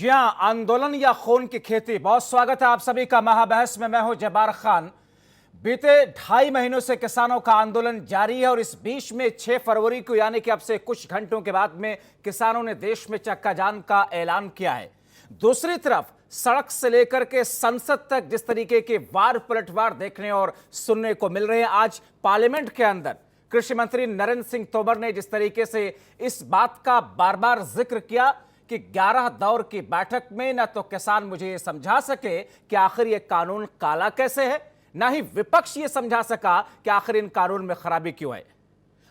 जी हां, आंदोलन या खून की खेती। बहुत स्वागत है आप सभी का महाबहस में। मैं हूं जब्बार खान। बीते 2.5 महीनों से किसानों का आंदोलन जारी है और इस बीच में 6 फरवरी को यानी कि अब से कुछ घंटों के बाद में किसानों ने देश में चक्का जाम का ऐलान किया है। दूसरी तरफ सड़क से लेकर के संसद तक जिस तरीके के वार पलटवार देखने और सुनने को मिल रहे हैं, आज पार्लियामेंट के अंदर कृषि मंत्री नरेंद्र सिंह तोमर ने जिस तरीके से इस बात का बार बार जिक्र किया कि 11 दौर की बैठक में न तो किसान मुझे ये समझा सके कि आखिर ये कानून काला कैसे है, ना ही विपक्ष ये समझा सका कि आखिर इन कानून में खराबी क्यों है।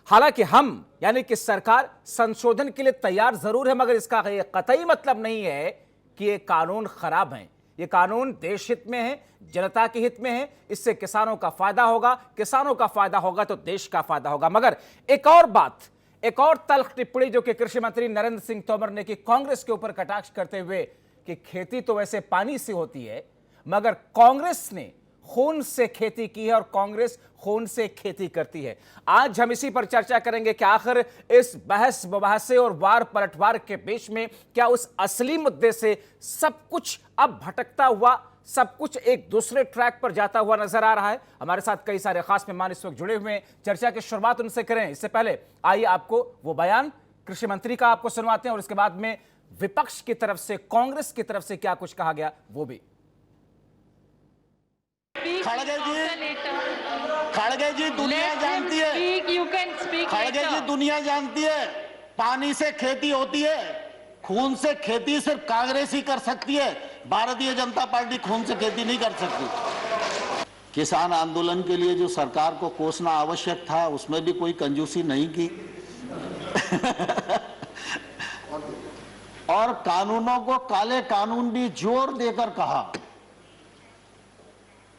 हालांकि हम यानी कि सरकार संशोधन के लिए तैयार जरूर है, मगर इसका ये कतई मतलब नहीं है कि ये कानून खराब हैं। ये कानून देश हित में है, जनता के हित में है। इससे किसानों का फायदा होगा, किसानों का फायदा होगा तो देश का फायदा होगा। मगर एक और बात, एक और तल्ख टिप्पणी जो कि कृषि मंत्री नरेंद्र सिंह तोमर ने की कांग्रेस के ऊपर कटाक्ष करते हुए कि खेती तो वैसे पानी से होती है, मगर कांग्रेस ने खून से खेती की है और कांग्रेस खून से खेती करती है। आज हम इसी पर चर्चा करेंगे कि आखिर इस बहस मुबाहसे और वार पलटवार के बीच में क्या उस असली मुद्दे से सब कुछ अब भटकता हुआ, सब कुछ एक दूसरे ट्रैक पर जाता हुआ नजर आ रहा है। हमारे साथ कई सारे खास मेहमान इस वक्त जुड़े हुए हैं। चर्चा की शुरुआत उनसे करें। इससे पहले आइए आपको वो बयान कृषि मंत्री का आपको सुनवाते हैं और इसके बाद में विपक्ष की तरफ से, कांग्रेस की तरफ से क्या कुछ कहा गया वो भी। खड़गे जी दुनिया जानती है, खड़गे जी दुनिया जानती है, पानी से खेती होती है, खून से खेती सिर्फ कांग्रेस ही कर सकती है। भारतीय जनता पार्टी खून से खेती नहीं कर सकती। किसान आंदोलन के लिए जो सरकार को कोसना आवश्यक था उसमें भी कोई कंजूसी नहीं की और कानूनों को काले कानून भी जोर देकर कहा।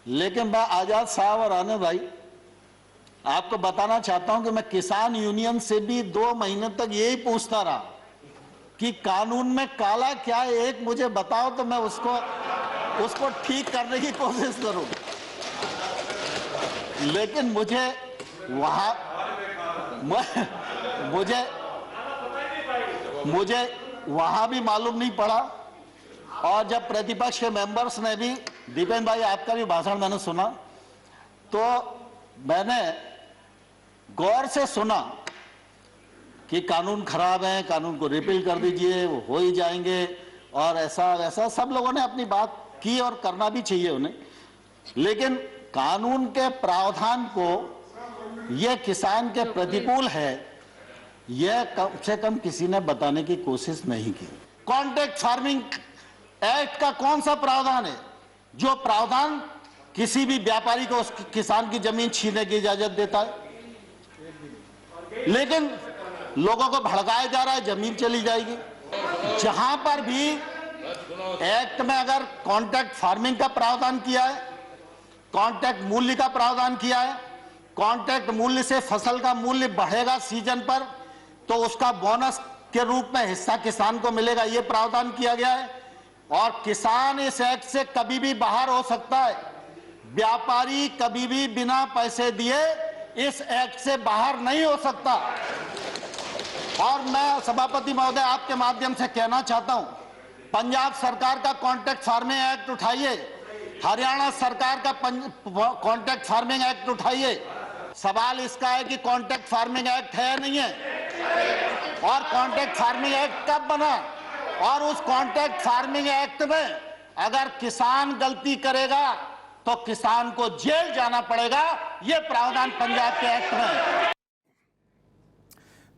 लेकिन मैं आजाद साहब और आने भाई आपको बताना चाहता हूं कि मैं किसान यूनियन से भी 2 महीने तक यही पूछता रहा कि कानून में काला क्या है, एक मुझे बताओ तो मैं उसको ठीक करने की कोशिश करूं। लेकिन मुझे वहां भी मालूम नहीं पड़ा। और जब प्रतिपक्ष के मेंबर्स ने भी, दीपेन भाई आपका भी भाषण मैंने सुना, तो मैंने गौर से सुना कि कानून खराब है, कानून को रिपील कर दीजिए, वो हो ही जाएंगे और ऐसा वैसा सब लोगों ने अपनी बात की और करना भी चाहिए उन्हें। लेकिन कानून के प्रावधान को यह किसान के प्रतिकूल है, यह कम से कम किसी ने बताने की कोशिश नहीं की। कॉन्ट्रैक्ट फार्मिंग एक्ट का कौन सा प्रावधान है जो प्रावधान किसी भी व्यापारी को उस किसान की जमीन छीनने की इजाजत देता है? लेकिन लोगों को भड़काया जा रहा है, जमीन चली जाएगी। जहां पर भी एक्ट में अगर कॉन्ट्रैक्ट फार्मिंग का प्रावधान किया है, कॉन्ट्रैक्ट मूल्य का प्रावधान किया है, कॉन्ट्रैक्ट मूल्य से फसल का मूल्य बढ़ेगा सीजन पर तो उसका बोनस के रूप में हिस्सा किसान को मिलेगा, यह प्रावधान किया गया है। और किसान इस एक्ट से कभी भी बाहर हो सकता है, व्यापारी कभी भी बिना पैसे दिए इस एक्ट से बाहर नहीं हो सकता। और मैं सभापति महोदय आपके माध्यम से कहना चाहता हूं, पंजाब सरकार का कॉन्ट्रैक्ट फार्मिंग एक्ट उठाइए, हरियाणा सरकार का कॉन्ट्रैक्ट फार्मिंग एक्ट उठाइए। सवाल इसका है कि कॉन्ट्रैक्ट फार्मिंग एक्ट है नहीं है, और कॉन्ट्रैक्ट फार्मिंग एक्ट कब बना, और उस कॉन्ट्रैक्ट फार्मिंग एक्ट में अगर किसान गलती करेगा तो किसान को जेल जाना पड़ेगा। यह प्रावधान पंजाब के एक्ट में है।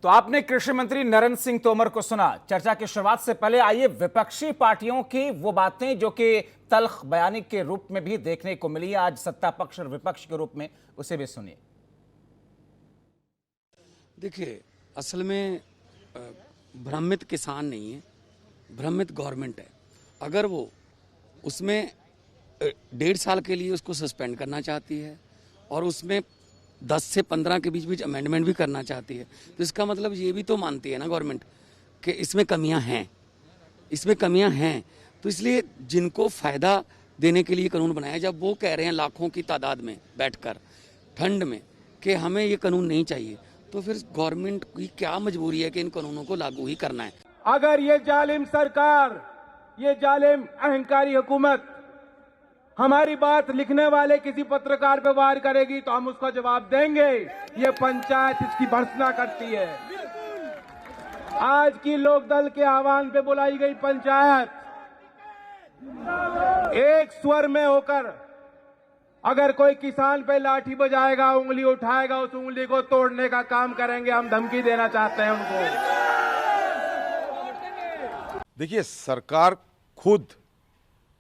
तो आपने कृषि मंत्री नरेंद्र सिंह तोमर को सुना। चर्चा की शुरुआत से पहले आइए विपक्षी पार्टियों की वो बातें जो कि तल्ख बयानी के रूप में भी देखने को मिली है आज सत्ता पक्ष और विपक्ष के रूप में, उसे भी सुनिए। देखिए, असल में भ्रमित किसान नहीं है, भ्रमित गवर्नमेंट है। अगर वो उसमें 1.5 साल के लिए उसको सस्पेंड करना चाहती है और उसमें 10 से 15 के बीच अमेंडमेंट भी करना चाहती है, तो इसका मतलब ये भी तो मानती है ना गवर्नमेंट कि इसमें कमियां हैं, इसमें कमियां हैं। तो इसलिए जिनको फ़ायदा देने के लिए कानून बनाया, जब वो कह रहे हैं लाखों की तादाद में बैठकर ठंड में कि हमें ये कानून नहीं चाहिए, तो फिर गवर्नमेंट की क्या मजबूरी है कि इन कानूनों को लागू ही करना है। अगर ये जालिम सरकार ये जालिम अहंकारी हुकूमत हमारी बात लिखने वाले किसी पत्रकार पे वार करेगी तो हम उसका जवाब देंगे। ये पंचायत इसकी भर्त्सना करती है। आज की लोकदल के आह्वान पे बुलाई गई पंचायत एक स्वर में होकर अगर कोई किसान पे लाठी बजाएगा, उंगली उठाएगा, उस उंगली को तोड़ने का काम करेंगे। हम धमकी देना चाहते हैं उनको। देखिए, सरकार खुद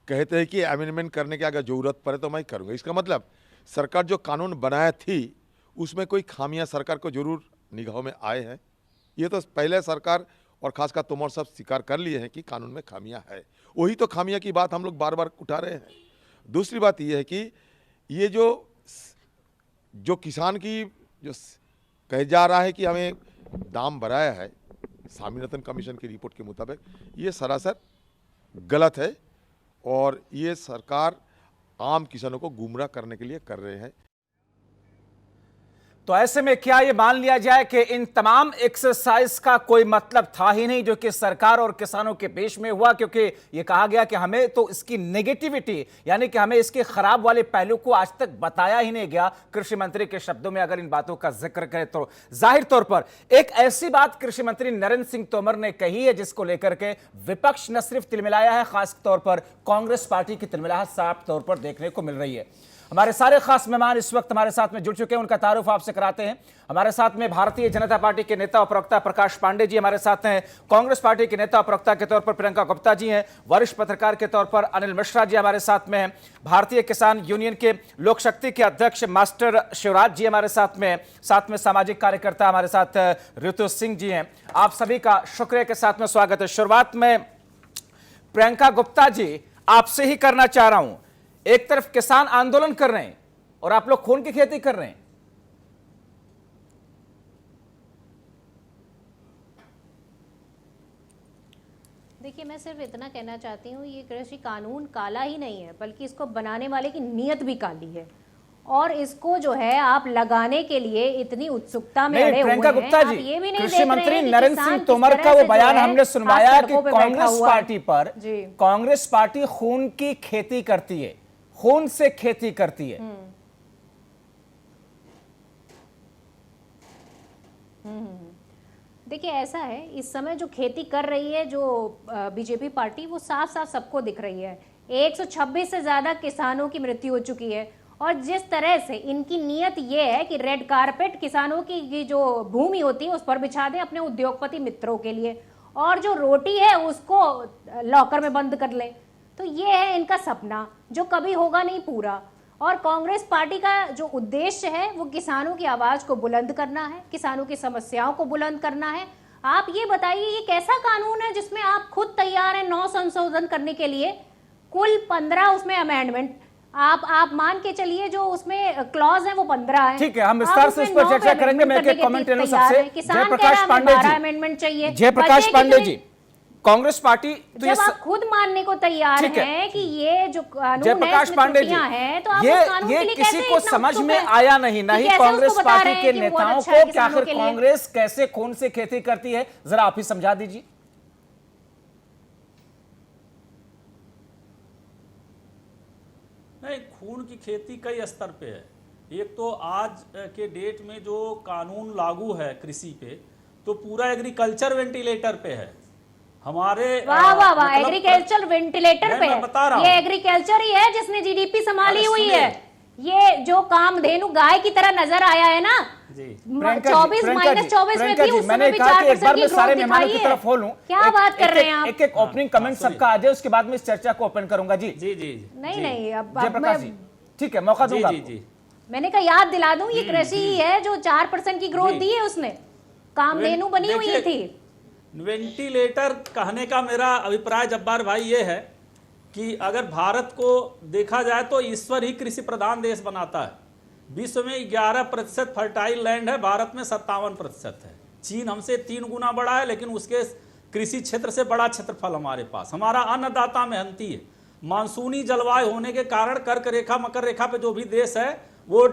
कहते हैं कि अमेंडमेंट करने की अगर जरूरत पड़े तो मैं करूंगा। इसका मतलब सरकार जो कानून बनाया थी उसमें कोई खामियां सरकार को जरूर निगाहों में आए हैं। ये तो पहले सरकार और खासकर तोमर साहब स्वीकार कर लिए हैं कि कानून में खामियां है। वही तो खामियां की बात हम लोग बार बार उठा रहे हैं। दूसरी बात यह है कि ये जो किसान की जो कह जा रहा है कि हमें दाम बढ़ाया है स्वामीनाथन कमीशन की रिपोर्ट के मुताबिक, ये सरासर गलत है और ये सरकार आम किसानों को गुमराह करने के लिए कर रहे हैं। तो ऐसे में क्या ये मान लिया जाए कि इन तमाम एक्सरसाइज का कोई मतलब था ही नहीं जो कि सरकार और किसानों के बीच में हुआ, क्योंकि ये कहा गया कि हमें तो इसकी नेगेटिविटी यानी कि हमें इसके खराब वाले पहलू को आज तक बताया ही नहीं गया। कृषि मंत्री के शब्दों में अगर इन बातों का जिक्र करें तो जाहिर तौर पर एक ऐसी बात कृषि मंत्री नरेंद्र सिंह तोमर ने कही है जिसको लेकर के विपक्ष न सिर्फ तिलमिलाया है, खास तौर पर कांग्रेस पार्टी की तिलमिलाहट साफ तौर पर देखने को मिल रही है। हमारे सारे खास मेहमान इस वक्त हमारे साथ में जुड़ चुके हैं, उनका तारुफ आपसे कराते हैं। हमारे साथ में भारतीय जनता पार्टी के नेता और प्रवक्ता प्रकाश पांडे जी हमारे साथ हैं, कांग्रेस पार्टी के नेता और प्रवक्ता के तौर पर प्रियंका गुप्ता जी हैं, वरिष्ठ पत्रकार के तौर पर अनिल मिश्रा जी हमारे साथ में हैं, भारतीय किसान यूनियन के लोक शक्ति के अध्यक्ष मास्टर शिवराज जी हमारे साथ में सामाजिक कार्यकर्ता हमारे साथ ऋतु सिंह जी हैं। आप सभी का शुक्रिया के साथ में स्वागत है। शुरुआत में प्रियंका गुप्ता जी आपसे ही करना चाह रहा हूं। एक तरफ किसान आंदोलन कर रहे हैं और आप लोग खून की खेती कर रहे हैं। देखिए, मैं सिर्फ इतना कहना चाहती हूँ, ये कृषि कानून काला ही नहीं है बल्कि इसको बनाने वाले की नीयत भी काली है और इसको जो है आप लगाने के लिए इतनी उत्सुकता में अड़े हुए हैं। गुप्ता जी, ये भी नहीं कृषि मंत्री नरेंद्र सिंह तोमर का वो बयान हमने सुनवाया कि कांग्रेस पार्टी खून की खेती करती है, खून से खेती करती है। देखिए, ऐसा है, इस समय जो खेती कर रही है जो बीजेपी पार्टी, वो साफ साफ सबको दिख रही है। 126 से ज्यादा किसानों की मृत्यु हो चुकी है और जिस तरह से इनकी नीयत ये है कि रेड कारपेट किसानों की जो भूमि होती है उस पर बिछा दें अपने उद्योगपति मित्रों के लिए और जो रोटी है उसको लॉकर में बंद कर लें। तो ये है इनका सपना जो कभी होगा नहीं पूरा। और कांग्रेस पार्टी का जो उद्देश्य है वो किसानों की आवाज को बुलंद करना है, किसानों की समस्याओं को बुलंद करना है। आप ये बताइए, ये कैसा कानून है जिसमें आप खुद तैयार हैं 9 संशोधन करने के लिए, कुल 15 उसमें अमेंडमेंट, आप मान के चलिए जो उसमें क्लॉज है वो 15 है। ठीक है, हम विस्तार से इस पर चर्चा करेंगे। मैं एक कमेंट ले लूं सबसे। जयप्रकाश पांडे जी, अमेंडमेंट चाहिए। जयप्रकाश पांडे जी, कांग्रेस पार्टी तो जब आप खुद मानने को तैयार हैं कि ये जो कानून जयप्रकाश पांडे जी, तो आप ये किसी को समझ में आया नहीं, ना ही कांग्रेस पार्टी के नेताओं को कि आखिर कांग्रेस कैसे खून से खेती करती है। जरा आप ही समझा दीजिए। नहीं, खून की खेती कई स्तर पे है। एक तो आज के डेट में जो कानून लागू है कृषि पे, तो पूरा एग्रीकल्चर वेंटिलेटर पे है हमारे। वाह वाह वाह, एग्रीकल्चर वेंटिलेटर पे है। बता रहा हूं, ये एग्रीकल्चर ही है जिसने जीडीपी संभाली हुई है। ये जो कामधेनु गाय की तरह नजर आया है ना, 24 में थी, उस समय भी 4% की ग्रोथ दिखाई है। क्या बात कर रहे हैं आप? एक ओपनिंग कमेंट सबका आ जाए, उसके बाद में इस चर्चा को ओपन करूंगा। जी जी जी, नहीं, अब ठीक है, मौका दूंगा। मैंने कहा याद दिला दूं, ये कृषि ही है जो 4% की ग्रोथ दी है उसने, कामधेनु बनी हुई थी। वेंटिलेटर कहने का मेरा अभिप्राय जब्बार भाई ये है कि अगर भारत को देखा जाए तो ईश्वर ही कृषि प्रधान देश बनाता है। विश्व में 11% फर्टाइल लैंड है, भारत में 57% है। चीन हमसे 3 गुना बड़ा है, लेकिन उसके कृषि क्षेत्र से बड़ा क्षेत्रफल हमारे पास। हमारा अन्नदाता मेहनती है। मानसूनी जलवायु होने के कारण कर्क रेखा मकर रेखा पे जो भी देश है वो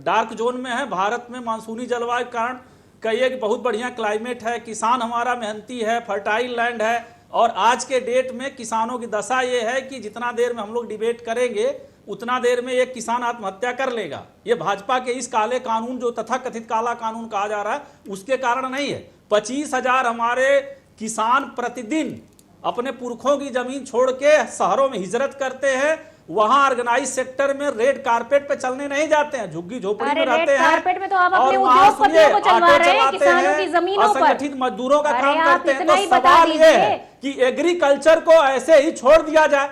डार्क जोन में है। भारत में मानसूनी जलवायु के कारण कहिए कि बहुत बढ़िया क्लाइमेट है, किसान हमारा मेहनती है, फर्टाइल लैंड है, और आज के डेट में किसानों की दशा ये है कि जितना देर में हम लोग डिबेट करेंगे उतना देर में एक किसान आत्महत्या कर लेगा। ये भाजपा के इस काले कानून, जो तथाकथित काला कानून कहा जा रहा है, उसके कारण नहीं है। 25,000 हमारे किसान प्रतिदिन अपने पुरखों की जमीन छोड़ के शहरों में हिजरत करते हैं, वहां ऑर्गेनाइज सेक्टर में रेड कारपेट पे चलने नहीं जाते हैं, झुग्गी झोपड़ी में रहते हैं। कारपेट में तो आप अपने और वहां उद्योगपतियों को चलवा ऑटो रहे हैं, चलाते किसानों हैं, की जमीनों पर असंगठित मजदूरों का अरे काम आप करते हैं। इतना तो ही बता सवाल ये है दीजिए कि एग्रीकल्चर को ऐसे ही छोड़ दिया जाए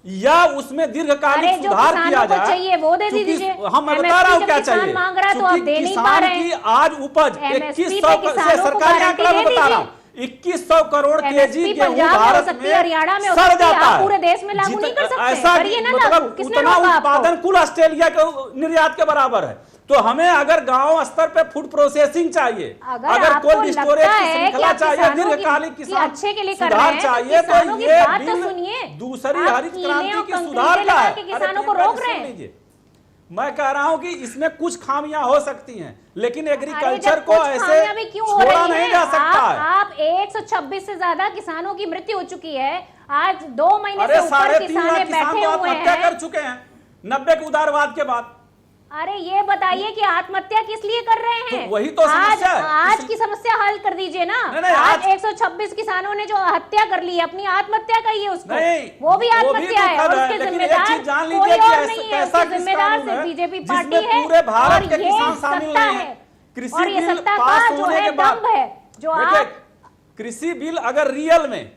या उसमें दीर्घकालिक अरे जो सुधार किया किसानों को जाए। चाहिए वो दे चूंकि दीजिए। हम मैं बता रहा हूँ क्या किसान चाहिए, मांग रहा है तो आप चूंकि दे नहीं पा किसान रहे की हैं। आज उपज MSP 2100 पे से किसानों को सरकारी गारंटी आंकड़ा में दे बता रहा दीजिए। हूँ, 2100 करोड़ केजी MSP गेहूं पंजाब में हो भारत सकती में है, हरियाणा में हो सड़ सकती है, जाता आप है। पूरे देश में लागू नहीं कर सकते। ऐसा करिए ना मतलब लागू, किसने उतना रोका आपको? उत्पादन कुल ऑस्ट्रेलिया के निर्यात के बराबर है। तो हमें अगर गांव स्तर पे फूड प्रोसेसिंग चाहिए, अगर कोल्ड स्टोरेज की श्रृंखला चाहिए, दीर्घकालिक किसान अच्छे के लिए कर सुधार रहे हैं, चाहिए, तो किसानों तो की ये बात तो बिल सुनिए। दूसरी आप हरित कीले क्रांति और की कंकरीले सुधार का लगा है। के अरे किसानों को प्रियंका रोक जी, रहे सुन हैं। लीजिए, मैं कह रहा हूं कि इसमें कुछ खामियां हो सकती हैं, लेकिन अरे एग्रीकल्चर जब को कुछ ऐसे खामियां भी क्यों हो छोड़ा रही नहीं हैं? जा सकता है। आप 126 से ज्यादा किसानों की मृत्यु हो चुकी है। आज 2 महीने अरे से ऊपर 3.5 किसान लाख किसान बैठे तो हुए आत्महत्या हैं। कर चुके हैं 90 के उदारवाद के बाद। अरे ये बताइए कि आत्महत्या किस लिए कर रहे हैं? तो वही तो समस्या है। आज की समस्या हल कर दीजिए ना। नहीं, आज 126 किसानों ने जो हत्या कर ली, अपनी आत्महत्या कहिए उसको। नहीं, वो भी आत्महत्या है, और दुखद है, उसके लेकिन एक जिम्मेदार चीज जान कोई लीजिए कि और ऐसा नहीं है। कैसा उसके जिम्मेदार कानून सिर्फ है बीजेपी जिसमें पार्टी है पूरे भारत और के ये किसान शामिल सत्ता नहीं है। है। कृषि और ये बिल सत्ता पास का जो होने है के बाद, दम्भ है, जो देखिए, आप कृषि बिल अगर रियल में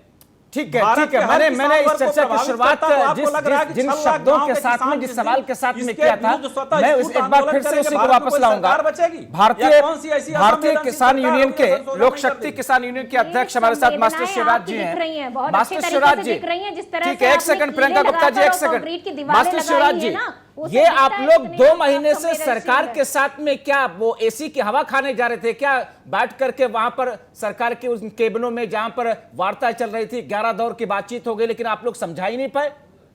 ठीक है, भारत ठीक है। के हर मैंने किसान इस वर्ग को चर्चा की प्रभावित शुरुआत करता, तो आपको लग रहा है कि जिन 6 लाख शब्दों गांव के के साथ किसान में, जिस जिस सवाल दिन के साथ में इसके किया था, विरुद्ध स्वतः मैं स्फूर्त एक बार फिर आंदोलन से करेंगे, उसी को भारत में वापस कोई लाऊंगा। सरकार बचेगी? भारतीय या कौन सी ऐसी भारतीय असंवेदनशील किसान सरकार यूनियन होगी के जो संशोधन लोक नहीं शक्ति करती? किसान यूनियन के अध्यक्ष हमारे साथ मास्टर संवेदनाएं शिवराज आपकी जी दिख रही हैं। हैं, बहुत मास्टर अच्छे शिवराज तरीके जी, से दिख रही हैं, जिस तरह ठीक से है, एक आपने सेकंड कीले प्रियंका गुप्ता जी, लगाकर एक और सेकंड। कंक्रीट की दीवारें मास्टर लगाई शिवराज हैं जी, ना, उससे ये दिखता आप है लोग कितने 2 आप महीने से संवेदनशील सरकार हैं। के साथ में क्या वो एसी की हवा खाने जा रहे थे क्या, बैठ करके वहां पर सरकार के उन केबिनों में जहां पर वार्ता चल रही थी, 11 दौर की बातचीत हो गई, लेकिन आप लोग समझा ही नहीं पाए।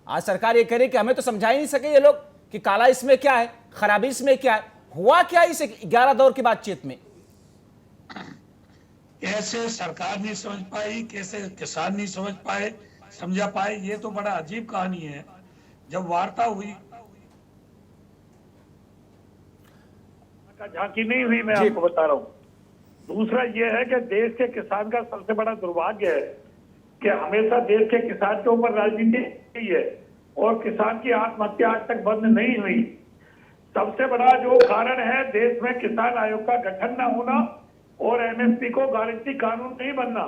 आज सरकार ये कह रही कि हमें तो समझा ही नहीं सके ये लोग कि काला इसमें क्या है, खराबी इसमें क्या है, हुआ क्या इस 11 दौर की बातचीत में? कैसे सरकार नहीं समझ पाई, कैसे किसान नहीं समझ पाए, समझा पाए, ये तो बड़ा अजीब कहानी है। जब वार्ता हुई, झांकी नहीं हुई, मैं आपको बता रहा हूँ। दूसरा ये है कि देश के किसान का सबसे बड़ा दुर्भाग्य है कि हमेशा देश के किसान के ऊपर राजनीति हुई है और किसान की आत्महत्या आज तक बंद नहीं हुई। सबसे बड़ा जो कारण है देश में किसान आयोग का गठन न होना और एमएसपी को गारंटी कानून नहीं बनना।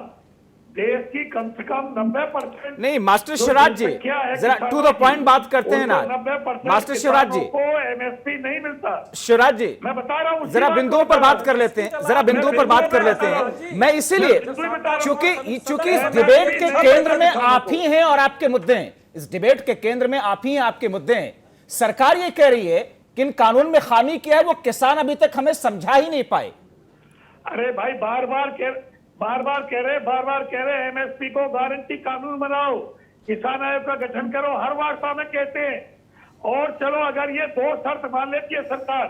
देश की कम से कम 90% नहीं मास्टर शिवराज जी, जरा टू द पॉइंट बात करते हैं ना। 90% मास्टर शिवराज जी को एमएसपी नहीं मिलता। शिवराज जी, मैं बता रहा हूँ, जरा बिंदुओं पर बात कर लेते हैं, जरा बिंदुओं पर बात कर लेते हैं। मैं इसीलिए, चूंकि इस डिबेट के केंद्र में आप ही हैं और आपके मुद्दे हैं, इस डिबेट के केंद्र में आप ही हैं, आपके मुद्दे हैं। सरकार ये कह रही है कि इन कानून में खामी क्या है वो किसान अभी तक हमें समझा ही नहीं पाए। अरे भाई बार बार कह रहे एमएसपी को गारंटी कानून बनाओ, किसान आयोग का गठन करो, हर वार्ता में कहते हैं। और चलो अगर ये 2 शर्त मान लेती है सरकार,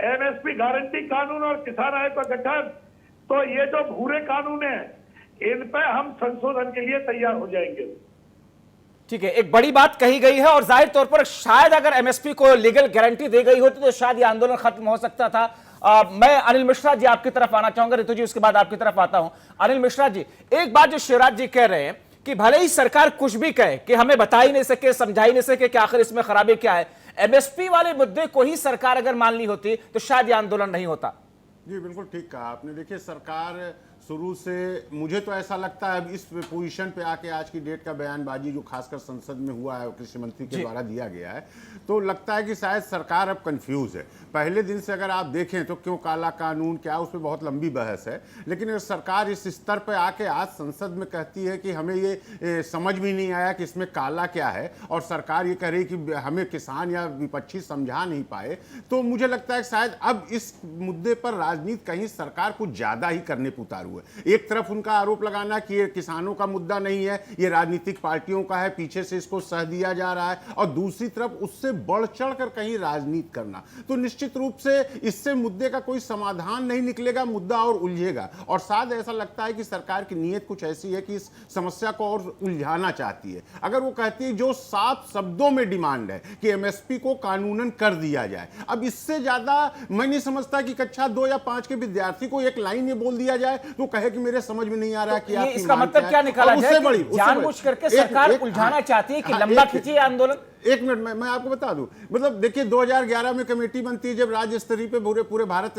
एमएसपी गारंटी कानून और किसान आयोग का गठन, तो ये जो भूरे कानून है इन पे हम संशोधन के लिए तैयार हो जाएंगे। ठीक है, एक बड़ी बात कही गई है और जाहिर तौर पर शायद अगर एमएसपी को लीगल गारंटी दी गई होती तो शायद ये आंदोलन खत्म हो सकता था। मैं अनिल मिश्रा जी आपकी तरफ आना चाहूंगा, ऋतु जी उसके बाद आपकी तरफ आता हूं। अनिल मिश्रा जी, एक बात जो शिवराज जी कह रहे हैं कि भले ही सरकार कुछ भी कहे कि हमें बता ही नहीं सके, समझा ही नहीं सके कि आखिर इसमें खराबी क्या है, एमएसपी वाले मुद्दे को ही सरकार अगर मान ली होती तो शायद ये आंदोलन नहीं होता। जी बिल्कुल ठीक कहा आपने। देखिए सरकार शुरू से, मुझे तो ऐसा लगता है इस पोजीशन पे आके आज की डेट का बयानबाजी जो खासकर संसद में हुआ है, कृषि मंत्री के द्वारा दिया गया है, तो लगता है कि शायद सरकार अब कंफ्यूज है। पहले दिन से अगर आप देखें तो क्यों काला कानून, क्या उस पर बहुत लंबी बहस है, लेकिन सरकार इस स्तर पे आके आज संसद में कहती है कि हमें ये समझ भी नहीं आया कि इसमें काला क्या है, और सरकार ये कह रही कि हमें किसान या विपक्षी समझा नहीं पाए, तो मुझे लगता है कि शायद अब इस मुद्दे पर राजनीति कहीं सरकार कुछ ज्यादा ही करने पे उतारू हुए। एक तरफ उनका आरोप लगाना कि ये किसानों का मुद्दा नहीं है, ये राजनीतिक पार्टियों का है, पीछे से इसको सह दिया जा रहा है, और दूसरी तरफ उससे बढ़ चढ़ कर कहीं राजनीति करना, तो निश्चित रूप से इससे मुद्दे का कोई समाधान नहीं निकलेगा, मुद्दा और उलझेगा। और शायद ऐसा लगता है कि सरकार की नीयत कुछ ऐसी है कि इस समस्या को और उलझाना चाहती है। अगर वो कहती है जो साफ शब्दों में डिमांड है कि एमएसपी को कानूनन कर दिया जाए, अब इससे ज्यादा मैं नहीं समझता कि कक्षा 2 या 5 के विद्यार्थी को एक लाइन ये बोल दिया जाए तो कहे कि मेरे समझ में नहीं आ रहा कि ये आपकी इसका मांग मतलब क्या है। निकाला और जाए उससे कि बड़ी जानबूझ करके सरकार उलझाना चाहती है कि लंबा खींचिए आंदोलन? एक मिनट मैं आपको बता दूं, मतलब देखिए 2011 में कमेटी बनती है जब राज्य स्तरीय पे पूरे भारत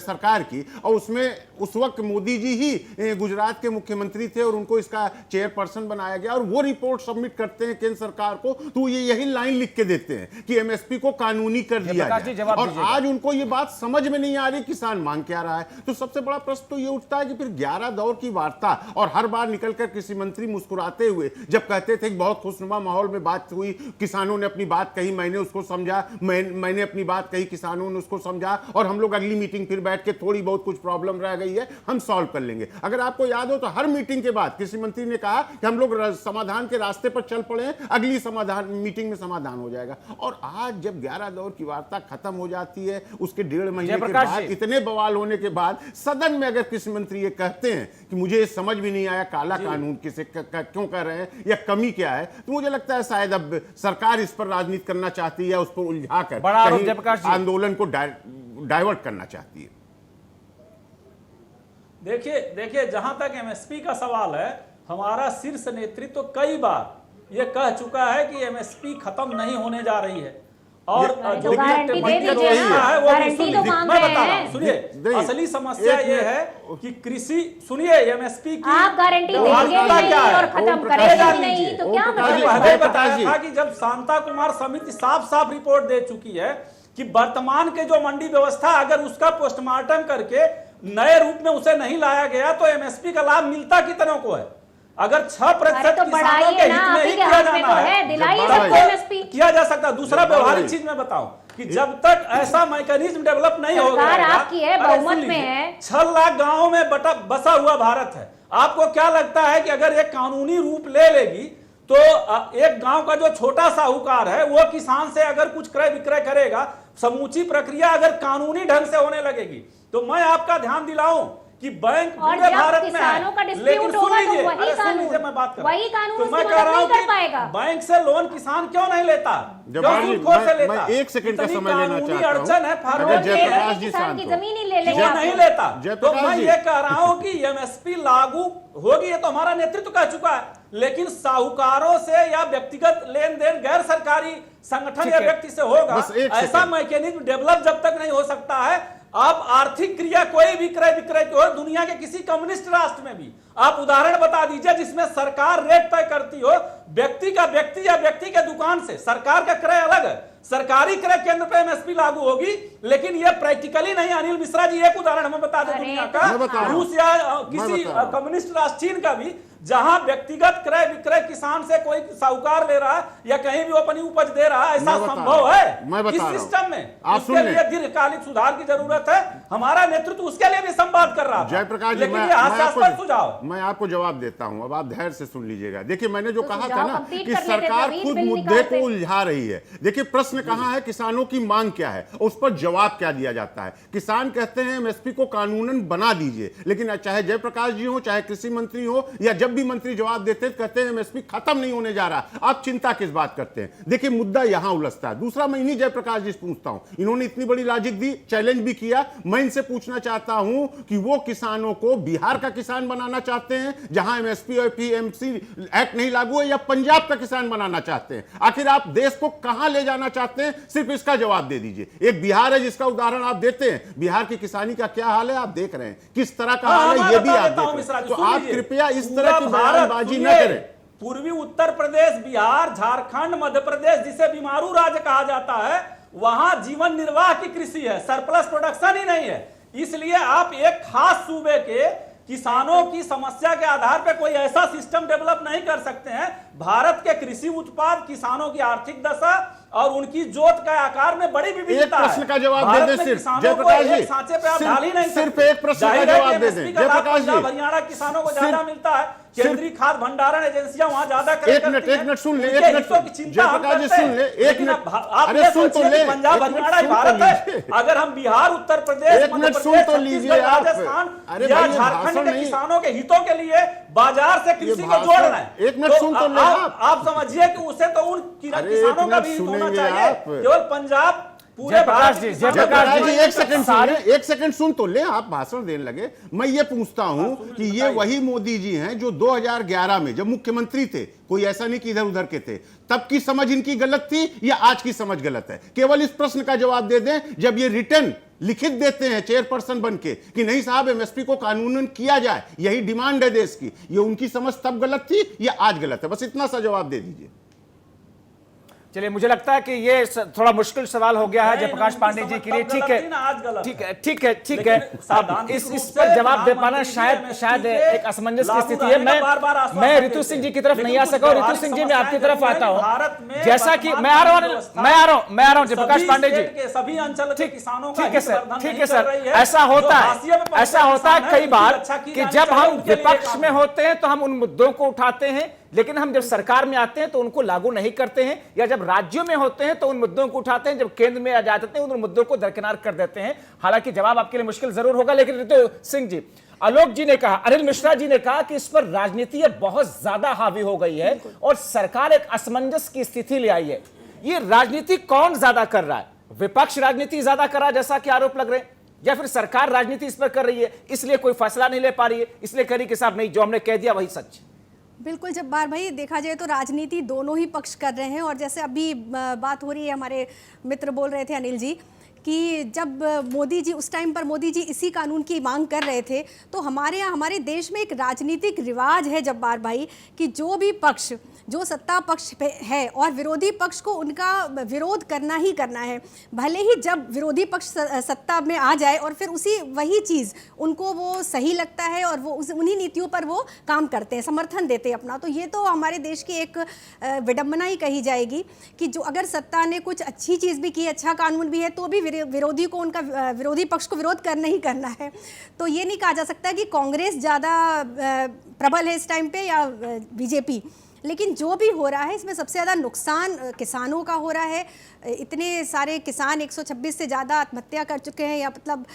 सरकार की, और उसमें उस वक्त मोदी जी ही गुजरात के मुख्यमंत्री थे और उनको इसका चेयरपर्सन बनाया गया, और वो रिपोर्ट सबमिट करते हैं केंद्र सरकार को, तो ये यही लाइन लिख के देते हैं कि एमएसपी को कानूनी कर दिया जाए। और आज उनको ये बात समझ में नहीं आ रही किसान मांग क्या रहा है। तो सबसे बड़ा प्रश्न तो ये उठता है कि फिर 11 दौर की वार्ता, और हर बार निकलकर कृषि मंत्री मुस्कुराते हुए जब कहते थे कि बहुत खुशनुमा माहौल में बात हुई, किसानों ने अपनी बात कही, मैंने उसको समझा, मैंने अपनी बात कही, किसानों ने उसको समझा, और हम लोग अगली मीटिंग फिर बैठ के थोड़ी बहुत कुछ प्रॉब्लम रह गई है हम सॉल्व कर लेंगे। अगर आपको याद हो तो हर मीटिंग के बाद कृषि मंत्री ने कहा कि हम लोग समाधान के रास्ते पर चल पड़े हैं, अगली मीटिंग में समाधान हो जाएगा। और आज जब 11 दौर की वार्ता खत्म हो जाती है, उसके 1.5 महीने के बाद, इतने बवाल होने के बाद सदन में अगर कृषि मंत्री ये कहते हैं कि मुझे समझ भी नहीं आया काला कानून किसे क्यों कर रहे हैं या कमी क्या है, तो मुझे लगता है शायद अब सरकार इस पर राजनीति करना चाहती है, उस पर उलझा कर आंदोलन को डाइवर्ट करना चाहती है। देखिए जहां तक एमएसपी का सवाल है, हमारा शीर्ष नेतृत्व तो कई बार यह कह चुका है कि एमएसपी खत्म नहीं होने जा रही है, और जो गारंटी दे दीजिए ना, गारंटी तो मांग रहे हैं। सुनिए, असली समस्या ये है कि कृषि, सुनिए एमएसपी की आप गारंटी देंगे नहीं और खत्म करेंगे नहीं तो क्या मतलब? बताया था कि जब शांता कुमार समिति साफ रिपोर्ट दे चुकी है कि वर्तमान के जो मंडी व्यवस्था, अगर उसका पोस्टमार्टम करके नए रूप में उसे नहीं लाया गया तो एमएसपी का लाभ मिलता कितनों को है? अगर 6% तो किसानों के हित में ही किया जाना है, किया जा सकता है। दूसरा व्यवहारिक चीज मैं बताऊं कि जब तक ऐसा मैकेनिज्म डेवलप नहीं होगा, आपकी है, बहुमत में है, 6 लाख गांवों में बसा हुआ भारत है। आपको क्या लगता है कि अगर एक कानूनी रूप ले लेगी तो एक गांव का जो छोटा साहूकार है वो किसान से अगर कुछ क्रय विक्रय करेगा, समूची प्रक्रिया अगर कानूनी ढंग से होने लगेगी, तो मैं आपका ध्यान दिलाऊं कि बैंक पूरे भारत में है, लेकिन सुन लीजिए मैं बात कर रहा हूं, तो मैं कह रहा हूं कि बैंक से लोन किसान क्यों नहीं लेता, मैं 1 सेकंड का समय लेना चाहता हूं। अड़चन है, जयप्रकाश जी नहीं लेता, तो मैं ये कह रहा हूं कि एमएसपी लागू होगी, ये तो हमारा नेतृत्व कह चुका है, लेकिन साहूकारों से या व्यक्तिगत लेन देन गैर सरकारी संगठन या व्यक्ति से होगा, ऐसा मैकेनिज्म डेवलप जब तक नहीं हो सकता है। आप आर्थिक क्रिया कोई भी क्रय विक्रय की हो, दुनिया के किसी कम्युनिस्ट राष्ट्र में भी आप उदाहरण बता दीजिए जिसमें सरकार रेट तय करती हो, व्यक्ति का व्यक्ति या व्यक्ति के दुकान से। सरकार का क्रय अलग है, सरकारी क्रय केंद्र पे एमएसपी लागू होगी, लेकिन ये प्रैक्टिकली नहीं। अनिल मिश्रा जी एक उदाहरण हमें बता दें दुनिया का, रूस या किसी कम्युनिस्ट राष्ट्र चीन का भी, जहां व्यक्तिगत क्रय विक्रय किसान से कोई साहूकार ले रहा है या कहीं भी अपनी उपज दे रहा है, ऐसा संभव है इस सिस्टम में। उसके लिए दीर्घकालिक सुधार की जरूरत है, हमारा नेतृत्व उसके लिए भी संवाद कर रहा है। जयप्रकाश जी, मैं आपको जवाब देता हूं, अब आप धैर्य से सुन लीजिएगा। देखिए मैंने जो कहा था ना कि सरकार खुद मुद्दे को उलझा रही है। देखिए प्रश्न कहां है, किसानों की मांग क्या है, उस पर जवाब क्या दिया जाता है। किसान कहते हैं एमएसपी को कानूनन बना दीजिए, लेकिन चाहे जयप्रकाश जी हो, चाहे कृषि मंत्री हो, या जब भी मंत्री जवाब देते कहते हैं एमएसपी खत्म नहीं होने जा रहा, आप चिंता किस बात करते हैं। देखिए मुद्दा यहां उलझता है। दूसरा, मैं इन्हीं जयप्रकाश जी से पूछता हूं, इन्होंने इतनी बड़ी लॉजिक दी, चैलेंज भी किया, मैं इनसे पूछना चाहता हूं कि वो किसानों को बिहार का किसान बनाना चाहते हैं जहां एमएसपी और पीएमसी एक्ट नहीं लागू है, या पंजाब का किसान बनाना चाहते हैं? आखिर आप देश को कहां ले जाना चाहते हैं, सिर्फ इसका जवाब दे दीजिए। एक बिहार है जिसका उदाहरण आप देते हैं, बिहार की किसानी का क्या हाल है आप देख रहे हैं, किस तरह का हाल है ये भी आप देख रहे हैं। तो आप कृपया इस तरह की बयानबाजी न करें। पूर्वी उत्तर प्रदेश, बिहार, झारखंड, मध्य प्रदेश, जिसे बीमारू राज्य कहा जाता है, वहां जीवन निर्वाह की कृषि है, सरप्लस प्रोडक्शन ही नहीं है। इसलिए आप एक खास सूबे के किसानों की समस्या के आधार पर कोई ऐसा सिस्टम डेवलप नहीं कर सकते हैं। भारत के कृषि उत्पाद, किसानों की आर्थिक दशा और उनकी जोत का आकार में बड़ी विविधता है। एक प्रश्न का जवाब दे दें सिर्फ जयप्रकाश जी, सांचे पे आप ढाल ही नहीं सकते। सिर्फ एक प्रश्न का जवाब दे दें जयप्रकाश जी। हरियाणा किसानों को ज्यादा मिलता है, केंद्रीय खाद्य भंडारण एजेंसियां वहां ज्यादा एक मिनट सुन ले, एक मिनट जयप्रकाश जी सुन ले, एक मिनट, अरे सुन तो ले, पंजाब हरियाणा भारत है। अगर हम बिहार, उत्तर प्रदेश, एक मिनट सुन तो लीजिए आप। राजस्थान या झारखंड के किसानों के हितों के लिए बाजार से कृषि को जोड़ रहे हैं, एक मिनट सुन तो ले आप समझिए कि उसे तो उन किसानों का भी हित होना चाहिए, केवल पंजाब पूरे भारत जी। जयप्रकाश जी एक सेकंड सुन तो ले, आप भाषण देने लगे। मैं ये पूछता हूं कि ये वही मोदी जी हैं जो 2011 में जब मुख्यमंत्री थे, कोई ऐसा नहीं कि इधर उधर के थे, तब की समझ इनकी गलत थी या आज की समझ गलत है? केवल इस प्रश्न का जवाब दे दें। जब ये रिटर्न लिखित देते हैं चेयरपर्सन बन के कि नहीं साहब एमएसपी को कानूनन किया जाए, यही डिमांड है देश की, ये उनकी समझ तब गलत थी या आज गलत है? बस इतना सा जवाब दे दीजिए। चलिए, मुझे लगता है कि ये थोड़ा मुश्किल सवाल हो गया है जयप्रकाश पांडे जी के लिए। ठीक है। अब इस पर जवाब दे पाना शायद एक असमंजस की स्थिति है। मैं ऋतु सिंह जी की तरफ नहीं आ सका। ऋतु सिंह जी, मैं आपकी तरफ आता हूं। जैसा कि मैं आ रहा हूं जयप्रकाश पांडे जी। सभी अंचल के किसानों का ठीक है सर। ऐसा होता है कई बार कि जब हम विपक्ष में होते हैं तो हम उन मुद्दों को उठाते हैं, लेकिन हम जब सरकार में आते हैं तो उनको लागू नहीं करते हैं, या जब राज्यों में होते हैं तो उन मुद्दों को उठाते हैं, जब केंद्र में आ जाते हैं उन मुद्दों को दरकिनार कर देते हैं। हालांकि जवाब आपके लिए मुश्किल जरूर होगा, लेकिन ऋतु सिंह जी, आलोक जी ने कहा, अनिल मिश्रा जी ने कहा कि इस पर राजनीति बहुत ज्यादा हावी हो गई है और सरकार एक असमंजस की स्थिति ले आई है। ये राजनीति कौन ज्यादा कर रहा है? विपक्ष राजनीति ज्यादा कर रहा है जैसा कि आरोप लग रहे हैं, या फिर सरकार राजनीति इस पर कर रही है इसलिए कोई फैसला नहीं ले पा रही है, इसलिए कह रही कि साहब नहीं, जो हमने कह दिया वही सच? बिल्कुल जब्बार भाई, देखा जाए तो राजनीति दोनों ही पक्ष कर रहे हैं। और जैसे अभी बात हो रही है, हमारे मित्र बोल रहे थे अनिल जी कि जब मोदी जी उस टाइम पर मोदी जी इसी कानून की मांग कर रहे थे, तो हमारे देश में एक राजनीतिक रिवाज है जब्बार भाई कि जो भी पक्ष जो सत्ता पक्ष पे है और विरोधी पक्ष को उनका विरोध करना ही करना है, भले ही जब विरोधी पक्ष सत्ता में आ जाए और फिर वही चीज़ उनको वो सही लगता है और वो उन्हीं नीतियों पर वो काम करते हैं, समर्थन देते हैं अपना। तो ये तो हमारे देश की एक विडंबना ही कही जाएगी कि जो अगर सत्ता ने कुछ अच्छी चीज़ भी की, अच्छा कानून भी है, तो भी विरोधी को उनका विरोधी पक्ष को विरोध करना ही करना है। तो ये नहीं कहा जा सकता कि कांग्रेस ज़्यादा प्रबल है इस टाइम पे या बीजेपी, लेकिन जो भी हो रहा है इसमें सबसे ज़्यादा नुकसान किसानों का हो रहा है। इतने सारे किसान 126 से ज़्यादा आत्महत्या कर चुके हैं या मतलब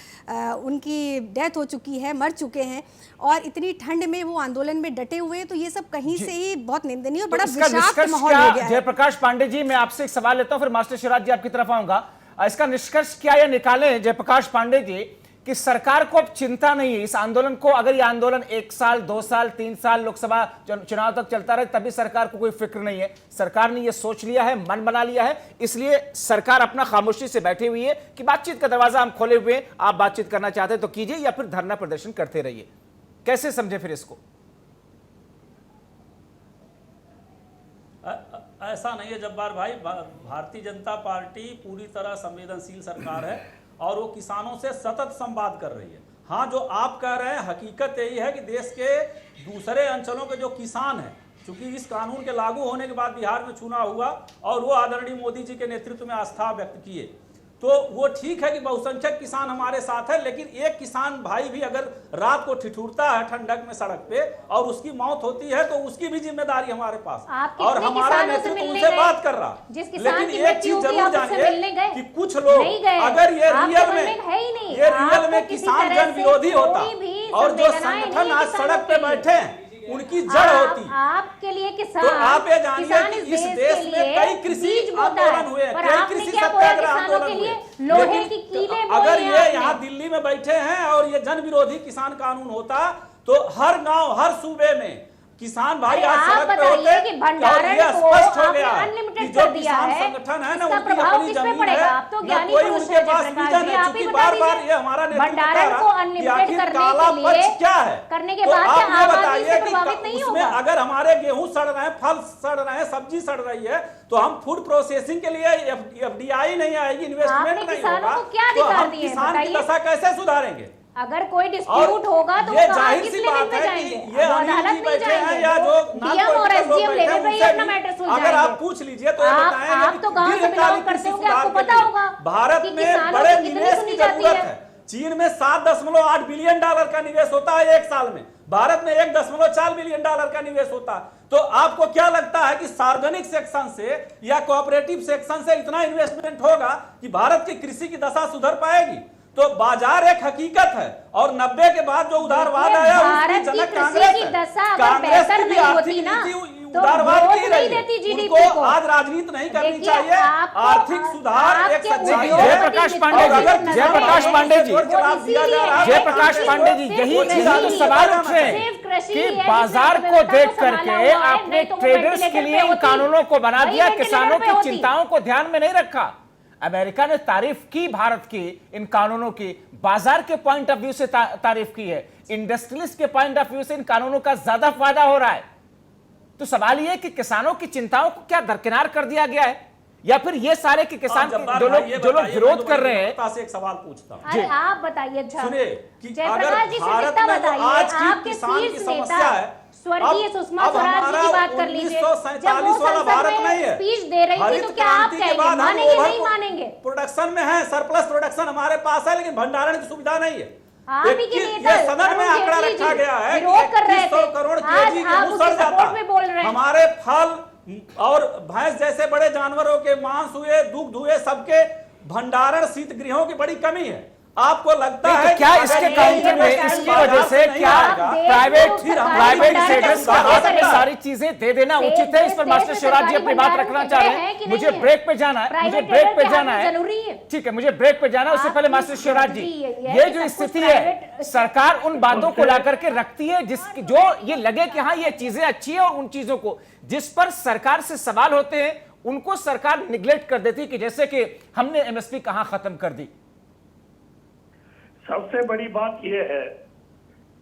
उनकी डेथ हो चुकी है, मर चुके हैं, और इतनी ठंड में वो आंदोलन में डटे हुए हैं। तो ये सब कहीं से ही बहुत निंदनीय और बड़ा विषाक्त माहौल हो गया है। जयप्रकाश पांडे जी, मैं आपसे एक सवाल लेता हूँ, फिर मास्टर शिवराज जी आपकी तरफ आऊंगा। इसका निष्कर्ष क्या ये निकाले जयप्रकाश पांडे जी कि सरकार को अब चिंता नहीं है इस आंदोलन को, अगर ये आंदोलन 1 साल 2 साल 3 साल लोकसभा चुनाव तक चलता रहे तभी सरकार को कोई फिक्र नहीं है? सरकार ने ये सोच लिया है, मन बना लिया है, इसलिए सरकार अपना खामोशी से बैठी हुई है कि बातचीत का दरवाजा हम खोले हुए हैं, आप बातचीत करना चाहते तो कीजिए या फिर धरना प्रदर्शन करते रहिए। कैसे समझे फिर इसको? ऐसा नहीं है जब्बार भाई, भारतीय जनता पार्टी पूरी तरह संवेदनशील सरकार है और वो किसानों से सतत संवाद कर रही है। हाँ, जो आप कह रहे हैं हकीकत यही है कि देश के दूसरे अंचलों के जो किसान हैं, चूंकि इस कानून के लागू होने के बाद बिहार में चुनाव हुआ और वो आदरणीय मोदी जी के नेतृत्व में आस्था व्यक्त किए, तो वो ठीक है कि बहुसंख्यक किसान हमारे साथ है, लेकिन एक किसान भाई भी अगर रात को ठिठुरता है ठंडक में सड़क पे और उसकी मौत होती है तो उसकी भी जिम्मेदारी हमारे पास, और हमारा नेतृत्व उनसे बात कर रहा। लेकिन एक चीज जरूर जानिए कि कुछ लोग अगर ये रियल में किसान जन विरोधी होता और जो संगठन आज सड़क पे बैठे हैं उनकी जड़ होती आपके लिए किसान, तो आप ये जानिए कि इस देश में कई कृषि आंदोलन हुए, कई कृषि सत्याग्रह आंदोलन हुए, लेकिन अगर ये यहाँ दिल्ली में बैठे हैं और ये जन विरोधी किसान कानून होता तो हर गांव हर सूबे में किसान भाई आज सड़क पे होते और ये स्पष्ट हो गया कि जो किसान संगठन है ना उनकी अपनी जमीन है ना कोई उनके पास विजन है, क्योंकि बार-बार ये हमारा नेतृत्व कह रहा कि आखिर काला पक्ष क्या है। तो आप ये बताइए कि उसमें अगर हमारे गेहूं सड़ रहे हैं, फल सड़ रहे हैं, सब्जी सड़ रही है, तो हम फूड प्रोसेसिंग के लिए FDI नहीं आएगी, इन्वेस्टमेंट नहीं होगा, तो हम किसान की दशा कैसे सुधारेंगे? अगर कोई डिस्प्यूट होगा तो ये वो कहाँ जाहिर किस सी लेवल बात पे है जाएंगे? कि ये वो अनिल अदालत जी नहीं बैठे हैं जाएंगे, या जो डीएम और एसडीएम लेवल पे ही अपना मैटर अगर सुलझाएंगे। आप पूछ लीजिए तो ये बताएंगे आप कि तो गांव से दीर्घकालिक बिलोंग करते कृषि होंगे, आपको सुधार के पता लिए होगा भारत कि में किसानों बड़े की कितनी निवेश सुनी की जाती जरूरत है। है। चीन में $7.8 बिलियन का निवेश होता है एक साल में, भारत में $1.4 बिलियन का निवेश होता है। तो आपको क्या लगता है कि सार्वजनिक सेक्शन से या कोऑपरेटिव सेक्शन से इतना इन्वेस्टमेंट होगा कि भारत की कृषि की दशा सुधर पाएगी? तो बाजार एक हकीकत है और 90 के बाद जो उदारवाद आया भारत उसकी की जनक कृषि कांग्रेस की है। दशा अगर कांग्रेस बेहतर की भी नहीं आर्थिक होती ना, नीति तो उदारवाद ग्रोथ की नहीं रही देती है। जीडीपी उनको को। आज राजनीति नहीं करनी देखिए, चाहिए। आपको आर्थिक सुधार एक आपके सच्चाई उद्योग है। जयप्रकाश की पांडे जी, जितनी जयप्रकाश पांडे जी, वो इसीलिए जयप्रकाश पांडे जी, यही तो सवाल उठ रहे हैं सिर्फ कृषि कि है बाजार जिसने को अर्थव्यवस्था देख को संभाला करके हुआ है, आपने नहीं तो वो ट्रेडर्स के वेंटिलेटर लिए पे इन होती। कानूनों को बना वही दिया, वेंटिलेटर किसानों पे की होती। चिंताओं को ध्यान में नहीं रखा। अमेरिका ने तारीफ की भारत की इन कानूनों की, बाजार के पॉइंट ऑफ व्यू से तारीफ की है, इंडस्ट्रियलिस्ट के पॉइंट ऑफ व्यू से इन कानूनों का ज्यादा फायदा हो रहा है। तो सवाल यह है कि किसानों की चिंताओं को क्या दरकिनार कर दिया गया है, या फिर ये सारे के किसान जो लोग विरोध कर रहे हैं? से एक सवाल पूछता हूं। अरे आप बताइए, अच्छा सुनिए कि अगर जयप्रकाश जी से भारत जितना में जो बताइए, आज की आपके किसान की शीर्ष समस्या नेता है, स्वर्गीय अब सुषमा स्वराज जी की बात कर लीजिए। जब वो 1947 वाला भारत संसद नहीं में है। स्पीच दे रही थी हरित तो क्या आप क्रांति के कहेंगे, बाद हम मानेंगे ओवर नहीं मानेंगे? प्रोडक्शन में है, सरप्लस प्रोडक्शन हमारे पास है, लेकिन भंडारण की सुविधा नहीं है। आप ही के नेता ये सदन में आंकड़ा रखा गया है कि विरोध कर रहे 2100 थे, करोड़ आज केजी आप गेहूं उसके सड़ जाता सपोर्ट में बोल रहे हैं। हमारे फल और भैंस जैसे बड़े जानवरों के मांस हुए, दुग्ध हुए, सबके भंडारण शीतगृहों की बड़ी कमी है। आपको लगता नहीं, है तो क्या कि इसके अगर ये काउंटर में investment इसकी बाजार वजह से से नहीं क्या आएगा, प्राइवेट फिर हमारी प्राइवेट भंडारण ट्रेडर्स का का हाथ में करेगा। सारी चीजें दे देना उचित है? इस पर मास्टर शिवराज जी अपनी बात रखना चाह रहे हैं। मुझे ब्रेक पे जाना है, मुझे ब्रेक पे जाना है। ठीक है, मुझे ब्रेक पे जाना है। उससे पहले मास्टर शिवराज जी, ये जो स्थिति है, सरकार उन बातों को ला करके रखती है जिसकी जो ये लगे कि हाँ ये चीजें अच्छी है, और उन चीजों को जिस पर सरकार से सवाल होते हैं उनको सरकार निगलेक्ट कर देती, कि जैसे कि हमने एमएसपी कहां खत्म कर दी। सबसे बड़ी बात यह है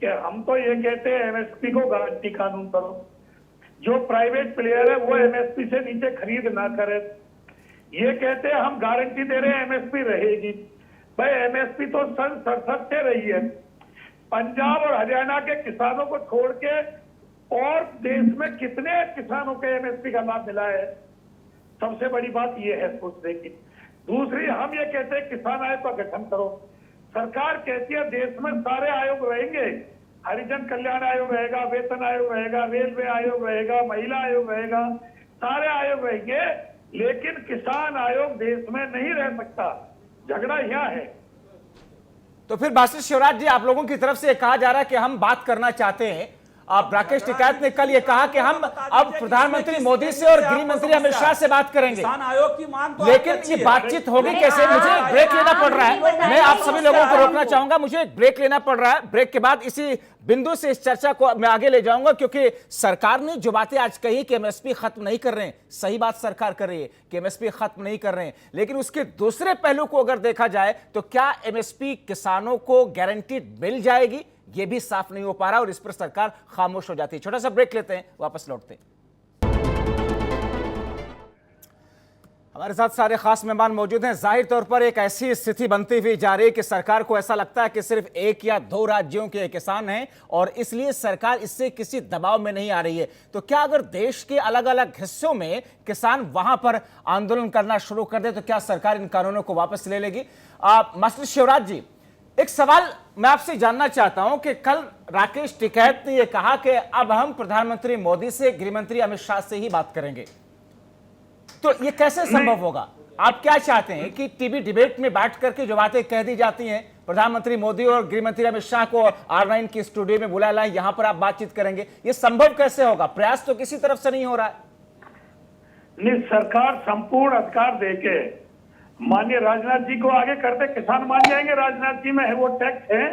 कि हम तो ये कहते हैं एमएसपी को गारंटी कानून करो, जो प्राइवेट प्लेयर है वो एमएसपी से नीचे खरीद ना करे। ये कहते हैं हम गारंटी दे रहे हैं एमएसपी रहेगी। भाई एमएसपी तो सन 67 से रही है। पंजाब और हरियाणा के किसानों को छोड़ के और देश में कितने किसानों को एमएसपी का लाभ मिला है? सबसे बड़ी बात यह है सोचने की। दूसरी, हम ये कहते हैं किसान आयोग का गठन करो। सरकार कहती है देश में सारे आयोग रहेंगे, हरिजन कल्याण आयोग रहेगा, वेतन आयोग रहेगा, रेलवे आयोग रहेगा, महिला आयोग रहेगा, सारे आयोग रहेंगे, लेकिन किसान आयोग देश में नहीं रह सकता। झगड़ा यहाँ है। तो फिर मास्टर शिवराज जी, आप लोगों की तरफ से कहा जा रहा है कि हम बात करना चाहते हैं। आप राकेश टिकैत ने कल ये कहा कि हम अब प्रधानमंत्री मोदी से और गृह मंत्री अमित शाह से बात करेंगे, किसान आयोग की मांग तो लेकिन ये बातचीत होगी कैसे? मुझे एक ब्रेक लेना पड़ रहा है, मैं आप सभी लोगों को रोकना चाहूंगा, मुझे एक ब्रेक लेना पड़ रहा है। ब्रेक के बाद इसी बिंदु से इस चर्चा को मैं आगे ले जाऊंगा, क्योंकि सरकार ने जो बातें आज कही कि एमएसपी खत्म नहीं कर रहे हैं, सही बात सरकार कर रही है कि एमएसपी खत्म नहीं कर रहे हैं, लेकिन उसके दूसरे पहलू को अगर देखा जाए तो क्या एमएसपी किसानों को गारंटीड मिल जाएगी, ये भी साफ नहीं हो पा रहा, और इस पर सरकार खामोश हो जाती है। छोटा सा ब्रेक लेते हैं, वापस लौटते हैं। हमारे साथ सारे खास मेहमान मौजूद हैं। जाहिर तौर पर एक ऐसी स्थिति बनती हुई जा रही है कि सरकार को ऐसा लगता है कि सिर्फ एक या दो राज्यों के किसान हैं, और इसलिए सरकार इससे किसी दबाव में नहीं आ रही है। तो क्या अगर देश के अलग अलग हिस्सों में किसान वहां पर आंदोलन करना शुरू कर दे तो क्या सरकार इन कानूनों को वापस ले लेगी? मास्टर शिवराज जी, एक सवाल मैं आपसे जानना चाहता हूं कि कल राकेश टिकैत ने यह कहा कि अब हम प्रधानमंत्री मोदी से, गृह मंत्री अमित शाह से ही बात करेंगे, तो ये कैसे संभव होगा? आप क्या चाहते हैं कि टीवी डिबेट में बैठ करके जो बातें कह दी जाती हैं, प्रधानमंत्री मोदी और गृह मंत्री अमित शाह को R9 की स्टूडियो में बुला लाए, यहां पर आप बातचीत करेंगे, ये संभव कैसे होगा? प्रयास तो किसी तरफ से नहीं हो रहा है। नहीं, सरकार संपूर्ण अधिकार देके माननीय राजनाथ जी को आगे करते, किसान मान जाएंगे। राजनाथ जी में है वो टैक्ट है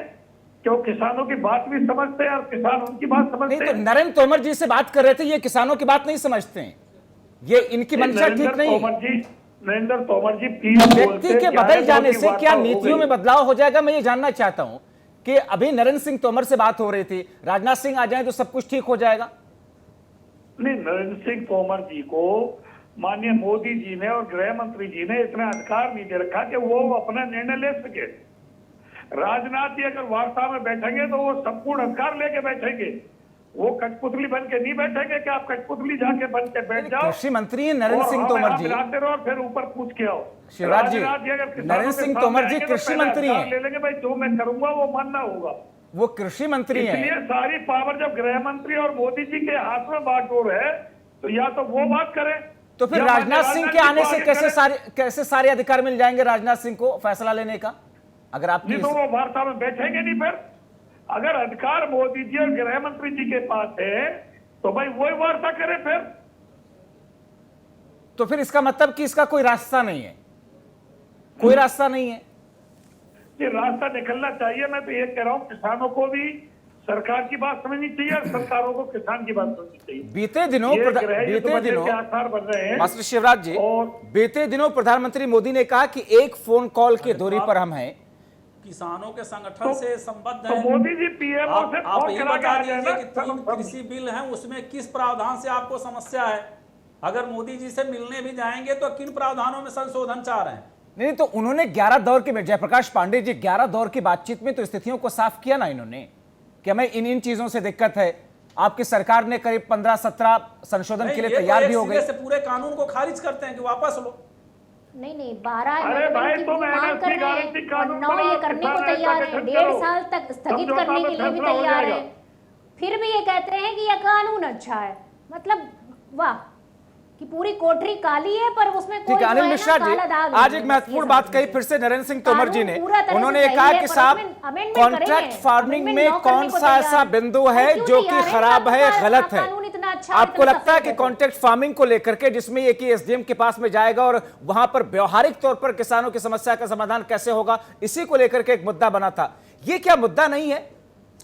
कि वो किसानों की बात भी समझते हैं और किसान उनकी बात समझते हैं। नहीं, तो नरेंद्र तोमर जी से बात कर रहे थे, ये किसानों की बात नहीं समझते हैं, ये इनकी मंशा ठीक नहीं। नरेंद्र तोमर जी पीएम व्यक्ति के बदल जाने से क्या नीतियों में बदलाव हो जाएगा? मैं ये जानना चाहता हूं कि अभी नरेंद्र सिंह तोमर से बात हो रही थी, राजनाथ सिंह आ जाए तो सब कुछ ठीक हो जाएगा? नहीं, नरेंद्र सिंह तोमर जी को माननीय मोदी जी ने और गृह मंत्री जी ने इतना अधिकार नहीं दे रखा कि वो अपना निर्णय ले सके। राजनाथ जी अगर वार्ता में बैठेंगे तो वो संपूर्ण अधिकार लेके बैठेंगे, वो कठपुतली बन के नहीं बैठेंगे कि आप कठपुतली जाके बन के बैठ जाओ। कृषि मंत्री नरेंद्र सिंह तोमर जी मिलाते रहो और फिर ऊपर पूछ के आओ। शिवराज जी, अगर नरेंद्र सिंह तोमर जी कृषि मंत्री हैं, ले लेंगे भाई जो मैं करूंगा वो मानना होगा। वो कृषि मंत्री हैं। इसलिए सारी पावर जब गृह मंत्री और मोदी जी के हाथ में बागडोर है तो या तो वो बात करें, तो फिर राजनाथ सिंह के आने से कैसे सारे अधिकार मिल जाएंगे राजनाथ सिंह को फैसला लेने का, अगर आप तो वो वार्ता में बैठेंगे नहीं। फिर अगर अधिकार मोदी जी और गृह मंत्री जी के पास है तो भाई वही वार्ता करें। तो फिर इसका मतलब कि इसका कोई रास्ता नहीं है, कोई रास्ता नहीं है। ये रास्ता निकलना चाहिए। मैं तो ये कह रहा हूं किसानों को भी सरकार की बात समझनी चाहिए और सरकारों को किसान की बात समझनी चाहिए। बीते दिनों आसार बन रहे हैं मास्टर शिवराज जी, बीते दिनों प्रधानमंत्री मोदी ने कहा कि एक फोन कॉल की दूरी पर हम हैं। किसानों के संगठन से संबद्ध है। तो मोदी जी पीएमओ से आप ये बता दीजिए कि 3 कृषि बिल हैं, उसमें किस प्रावधान से आपको समस्या है? अगर मोदी जी से मिलने भी जाएंगे तो किन प्रावधानों में संशोधन चाह रहे हैं? नहीं तो उन्होंने 11 दौर की, जयप्रकाश पांडे जी 11 दौर की बातचीत में तो स्थितियों को साफ किया ना इन्होंने कि हमें इन चीजों से दिक्कत है। आपकी सरकार ने करीब 15-17 संशोधन के लिए तैयार भी हो गई। पूरे कानून को खारिज करते हैं कि वापस लो। नहीं 12 अमेंडमेंट की मांग कर रहे हैं और 9 ये करने को तैयार है, 1.5 साल तक स्थगित करने के लिए भी तैयार है, फिर भी ये कहते हैं कि यह कानून अच्छा है। मतलब वाह, कि पूरी कोठरी काली है पर उसमें कोई अनिल मिश्रा जी आज एक महत्वपूर्ण बात कही फिर से नरेंद्र सिंह तोमर जी ने। उन्होंने कहा कि साहब कॉन्ट्रैक्ट फार्मिंग में कौन सा ऐसा बिंदु है जो कि खराब है, गलत है? आपको लगता है कि कॉन्ट्रैक्ट फार्मिंग को लेकर के जिसमें ये कि एसडीएम के पास में जाएगा और वहां पर व्यवहारिक तौर पर किसानों की समस्या का समाधान कैसे होगा, इसी को लेकर के एक मुद्दा बना था, ये क्या मुद्दा नहीं है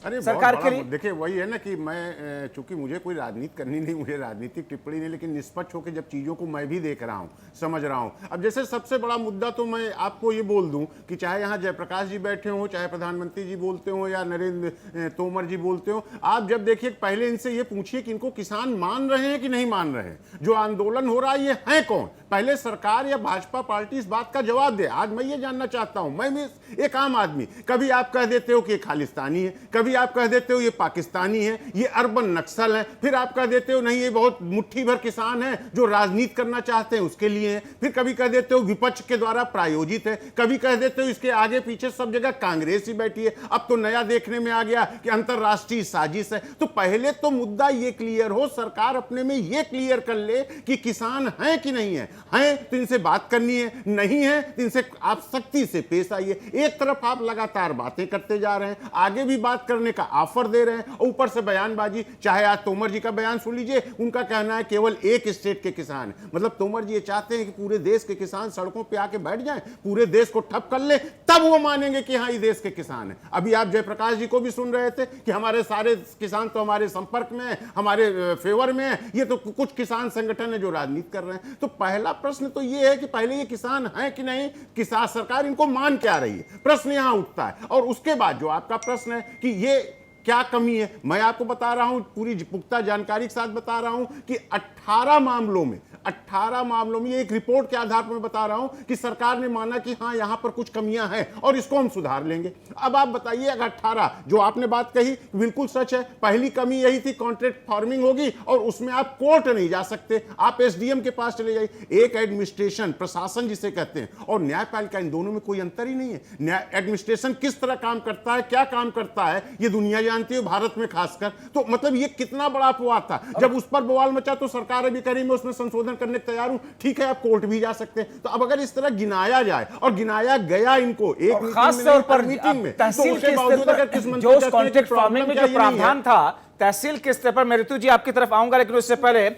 अरे सरकार के लिए? देखिए वही है ना कि मैं चूंकि मुझे कोई राजनीति करनी नहीं, मुझे राजनीतिक टिप्पणी नहीं, लेकिन निष्पक्ष होकर जब चीज़ों को मैं भी देख रहा हूँ, समझ रहा हूँ। अब जैसे सबसे बड़ा मुद्दा तो मैं आपको ये बोल दूं कि चाहे यहाँ जयप्रकाश जी बैठे हों, चाहे प्रधानमंत्री जी बोलते हो या नरेंद्र तोमर जी बोलते हो, आप जब देखिए पहले इनसे ये पूछिए कि इनको किसान मान रहे हैं कि नहीं मान रहे हैं। जो आंदोलन हो रहा है ये है कौन? पहले सरकार या भाजपा पार्टी इस बात का जवाब दे। आज मैं ये जानना चाहता हूं, मैं भी एक आम आदमी, कभी आप कह देते हो कि ये खालिस्तानी है, कभी आप कह देते हो ये पाकिस्तानी है, ये अर्बन नक्सल है, फिर आप कह देते हो नहीं ये बहुत मुट्ठी भर किसान है जो राजनीति करना चाहते हैं उसके लिए है, फिर कभी कह देते हो विपक्ष के द्वारा प्रायोजित है, कभी कह देते हो इसके आगे पीछे सब जगह कांग्रेस ही बैठी है। अब तो नया देखने में आ गया कि अंतरराष्ट्रीय साजिश है। तो पहले तो मुद्दा ये क्लियर हो, सरकार अपने में ये क्लियर कर ले कि किसान है कि नहीं है। हैं तो इनसे बात करनी है, नहीं है तो इनसे आप सख्ती से पेश आइए। एक तरफ आप लगातार बातें करते जा रहे हैं, आगे भी बात करने का ऑफर दे रहे हैं, ऊपर से बयानबाजी। चाहे आज तोमर जी का बयान सुन लीजिए, उनका कहना है केवल एक स्टेट के किसान, मतलब तोमर जी ये चाहते हैं कि पूरे देश के किसान सड़कों पे आके बैठ जाएं, पूरे देश को ठप कर ले, तब वो मानेंगे कि हाँ ये देश के किसान है। अभी आप जयप्रकाश जी को भी सुन रहे थे कि हमारे सारे किसान तो हमारे संपर्क में है, हमारे फेवर में है, ये तो कुछ किसान संगठन है जो राजनीति कर रहे हैं। तो पहला प्रश्न तो ये है कि पहले ये किसान है कि नहीं, किसान सरकार इनको मान क्या रही है, प्रश्न यहां उठता है। और उसके बाद जो आपका प्रश्न है कि ये क्या कमी है, मैं आपको बता रहा हूं, पूरी पुख्ता जानकारी के साथ बता रहा हूं कि 18 मामलों में ये एक रिपोर्ट के आधार पर मैं बता रहा हूं कि सरकार ने माना कि हाँ यहां पर कुछ कमियां हैं और इसको हम सुधार लेंगे। अब आप बताइए, अगर 18 जो आपने बात कही बिल्कुल सच है, पहली कमी यही थी कॉन्ट्रैक्ट फार्मिंग होगी और उसमें आप कोर्ट नहीं जा सकते, आप एसडीएम के पास चले जाइए। एक एडमिनिस्ट्रेशन, प्रशासन जिसे कहते हैं, और न्यायपालिका, इन दोनों में कोई अंतर ही नहीं है। एडमिनिस्ट्रेशन किस तरह काम करता है, क्या काम करता है, ये दुनिया जानती है, भारत में खासकर। तो मतलब ये कितना बड़ा अपवाद था। जब उस पर बवाल मचा तो सरकार अभी करी मैं उसमें संशोधन करने को तैयार हूं, ठीक है आप कोर्ट भी जा सकते हैं। तो अब अगर इस तरह गिनाया जाए, और गिनाया गया इनको एक खास तौर पर मीटिंग में, तहसील के स्तर पर जो कॉन्ट्रैक्ट फार्मिंग में जो प्रावधान था, तहसील के स्तर पर, मैं ऋतु जी आपकी तरफ आऊंगा, लेकिन उससे पहले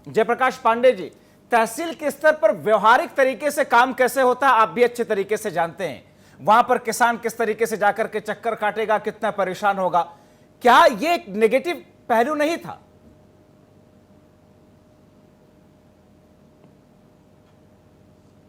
जयप्रकाश पांडे जी, तहसील के स्तर पर व्यवहारिक तरीके से काम कैसे होता है आप भी अच्छे तरीके से जानते हैं। वहां पर किसान किस तरीके से जाकर के चक्कर काटेगा, कितना परेशान होगा, क्या ये एक नेगेटिव पहलू नहीं था?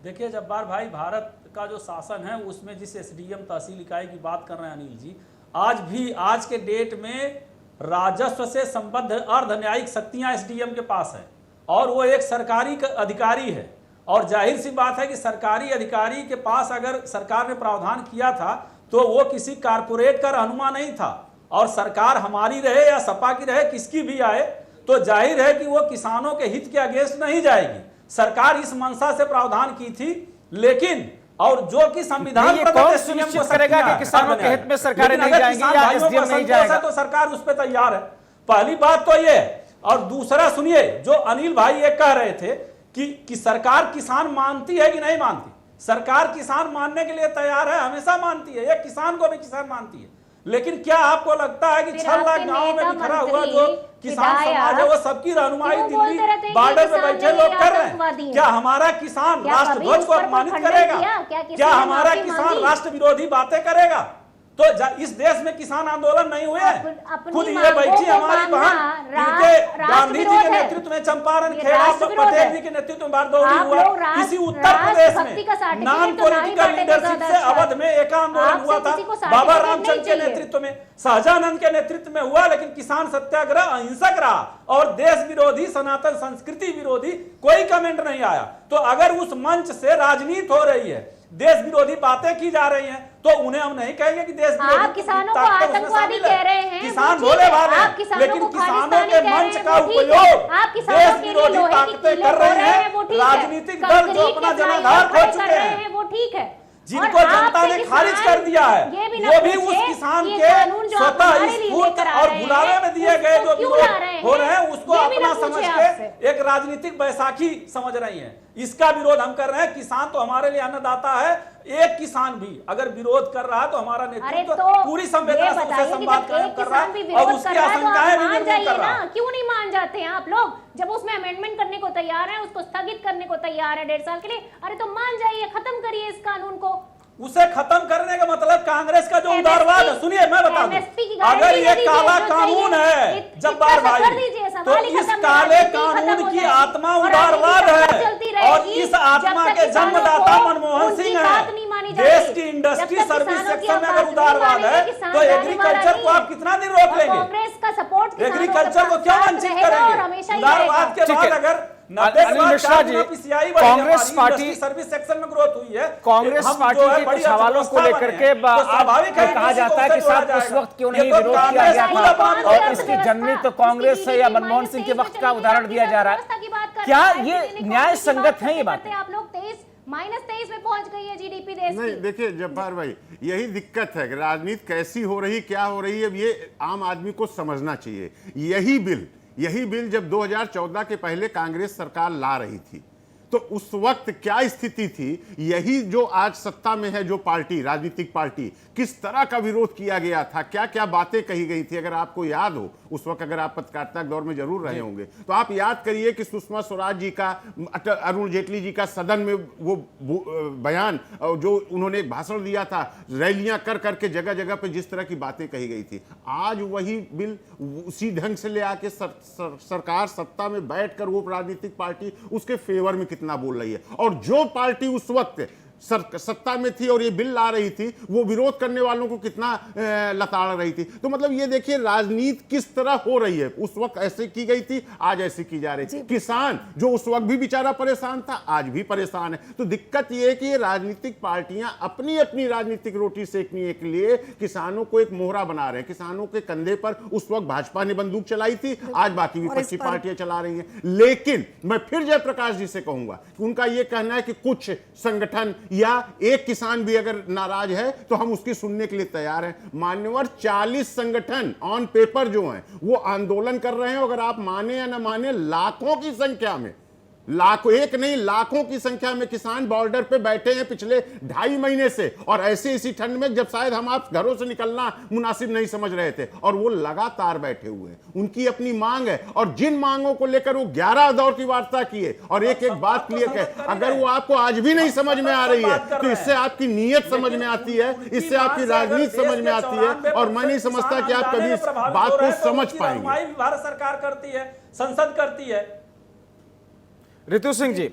देखिए जब्बार भाई, भारत का जो शासन है उसमें जिस एसडीएम तहसील इकाई की बात कर रहे हैं अनिल जी, आज भी आज के डेट में राजस्व से संबद्ध अर्ध न्यायिक शक्तियां एसडीएम के पास है और वो एक सरकारी अधिकारी है। और जाहिर सी बात है कि सरकारी अधिकारी के पास अगर सरकार ने प्रावधान किया था तो वो किसी कारपोरेट का रहनुमा नहीं था। और सरकार हमारी रहे या सपा की रहे, किसकी भी आए, तो जाहिर है कि वो किसानों के हित के अगेंस्ट नहीं जाएगी। सरकार इस मंशा से प्रावधान की थी, लेकिन और जो कि संविधान कौन सुनिश्चित करेगा कि किसानों के हित में सरकारें नहीं जाएंगी या एसडीएम नहीं जाएगा? तो सरकार उस पर तैयार है। पहली बात तो ये, और दूसरा सुनिए, जो अनिल भाई ये कह रहे थे कि सरकार किसान मानती है कि नहीं मानती। सरकार किसान मानने के लिए तैयार है, हमेशा मानती है, ये किसान को भी किसान मानती है। लेकिन क्या आपको लगता है कि 6 लाख गांव में बिखरा हुआ जो किसान समाज है वो सबकी रहनुमाई दिल्ली बॉर्डर पे बैठे लोग कर रहे हैं? क्या हमारा किसान राष्ट्रध्वज को अपमानित करेगा? क्या हमारा किसान राष्ट्र विरोधी बातें करेगा? तो इस देश में किसान आंदोलन नहीं हुए? खुद ये बैठी हमारी बहन, इनके गांधी जी के नेतृत्व में चंपारण खेड़ा, पटेल जी के नेतृत्व में बारदौली हुआ। इसी उत्तर प्रदेश में नॉन पॉलिटिकल लीडरशिप से अवध में एक आंदोलन हुआ था, बाबा रामचंद्र के नेतृत्व में, शाहजानंद के नेतृत्व में हुआ। लेकिन किसान सत्याग्रह अहिंसक रहा और देश विरोधी, सनातन संस्कृति विरोधी कोई कमेंट नहीं आया। तो अगर उस मंच से राजनीति हो रही है, देश विरोधी बातें की जा रही हैं, तो उन्हें हम नहीं कहेंगे कि देश विरोधी। आप किसानों को आतंकवादी कह रहे हैं, किसान भोले भाले, लेकिन किसानों के मंच का उपयोग देश विरोधी ताकतें कर रहे हैं। राजनीतिक दल जो अपना जनाधार खो चुके हैं, वो ठीक है, जिनको जनता ने खारिज कर दिया है, वो भी उस किसान के स्वतः स्फूर्त और बुलावे में दिए गए जो विरोध हो रहे हैं उसको अपना समझ के एक राजनीतिक बैसाखी समझ रही है। इसका विरोध हम कर रहे हैं। किसान तो हमारे लिए अन्नदाता है। एक किसान भी अगर विरोध कर रहा है तो हमारा नेतृत्व पूरी संवेदना से उसे संवाद कर रहा है और उसकी आशंकाएं भी निर्मूल कर रहा है। क्यों नहीं मान जाते हैं आप लोग? जब उसमें अमेंडमेंट करने को तैयार है, उसको स्थगित करने को तैयार है 1.5 साल के लिए, अरे तो मान जाइए, खत्म करिए इस कानून को। उसे खत्म करने का मतलब कांग्रेस का जो उदारवाद है, सुनिए मैं बता दूं, अगर ये काला कानून है जब्बार भाई, तो इस काले कानून की आत्मा उदारवाद है और इस आत्मा के जन्मदाता मनमोहन सिंह है। देश की इंडस्ट्री सर्विस सेक्टर में अगर उदारवाद है तो एग्रीकल्चर को आप कितना दिन रोक लेंगे? कांग्रेस का सपोर्ट एग्रीकल्चर को क्यों वंचित करेंगे? उदारवाद के बाद अगर Anil Mishra ji, Congress party service section में ग्रोथ हुई है, कांग्रेस पार्टी के कुछ सवालों को लेकर के कहा जाता है कि साहब उस वक्त क्यों नहीं विरोध किया गया था और इसकी जननी तो कांग्रेस है या मनमोहन सिंह के वक्त का उदाहरण दिया जा रहा है। क्या ये न्याय संगत है? ये बात आप लोग -23 में पहुंच गई है जीडीपी देश नहीं, देखिए जब्बार भाई, यही दिक्कत है कि राजनीति कैसी हो रही, क्या हो रही है, ये आम आदमी को समझना चाहिए। यही बिल जब 2014 के पहले कांग्रेस सरकार ला रही थी तो उस वक्त क्या स्थिति थी, यही जो आज सत्ता में है जो पार्टी, राजनीतिक पार्टी, किस तरह का विरोध किया गया था, क्या क्या बातें कही गई थी। अगर आपको याद हो उस वक्त, अगर आप पत्रकारिता के दौर में जरूर रहे होंगे तो आप याद करिए कि सुषमा स्वराज जी का, अरुण जेटली जी का सदन में वो बयान जो उन्होंने एक भाषण दिया था, रैलियां कर करके जगह जगह पे जिस तरह की बातें कही गई थी, आज वही बिल उसी ढंग से ले आके सरकार सत्ता में बैठकर वो राजनीतिक पार्टी उसके फेवर में कितना बोल रही है। और जो पार्टी उस वक्त सत्ता में थी और ये बिल ला रही थी, वो विरोध करने वालों को कितना लताड़ रही थी। तो मतलब ये देखिए राजनीति किस तरह हो रही है। उस वक्त ऐसे की गई थी, आज ऐसे की जा रही थी। किसान जो उस वक्त भी बेचारा परेशान था, आज भी परेशान है। तो दिक्कत ये है कि ये राजनीतिक पार्टियां अपनी अपनी राजनीतिक रोटी सेकने के लिए किसानों को एक मोहरा बना रहे हैं। किसानों के कंधे पर उस वक्त भाजपा ने बंदूक चलाई थी, आज बाकी विपक्षी पार्टियां चला रही हैं। लेकिन मैं फिर जयप्रकाश जी से कहूंगा कि उनका यह कहना है कि कुछ संगठन या एक किसान भी अगर नाराज है तो हम उसकी सुनने के लिए तैयार हैं। मान्यवर 40 संगठन ऑन पेपर जो हैं वो आंदोलन कर रहे हैं। अगर आप माने या ना माने, लाखों की संख्या में, लाखों, एक नहीं लाखों की संख्या में किसान बॉर्डर पे बैठे हैं पिछले 2.5 महीने से, और ऐसे इसी ठंड में जब शायद हम आप घरों से निकलना मुनासिब नहीं समझ रहे थे, और वो लगातार बैठे हुए हैं। उनकी अपनी मांग है और जिन मांगों को लेकर वो 11 दौर की वार्ता किए, और एक एक बात क्लियर है, अगर वो आपको आज भी नहीं समझ में आ रही है तो इससे आपकी नीयत समझ में आती है, इससे आपकी राजनीति समझ में आती है, और मैं नहीं समझता कि आप कभी इस बात को समझ पाएंगे। भारत सरकार करती है, संसद करती है। ऋतु सिंह जी,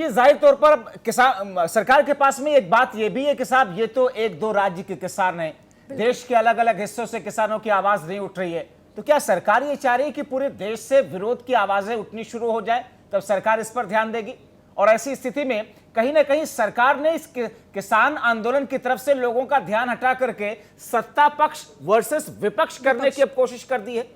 जाहिर तौर पर किसान सरकार के पास में एक बात यह भी है कि साहब ये तो 1-2 राज्य के किसान हैं, देश के अलग अलग हिस्सों से किसानों की आवाज नहीं उठ रही है। तो क्या सरकार ये चाह रही है कि पूरे देश से विरोध की आवाजें उठनी शुरू हो जाए, तब सरकार इस पर ध्यान देगी? और ऐसी स्थिति में कहीं ना कहीं सरकार ने इस किसान आंदोलन की तरफ से लोगों का ध्यान हटा करके सत्ता पक्ष वर्सेस विपक्ष करने की अब कोशिश कर दी है।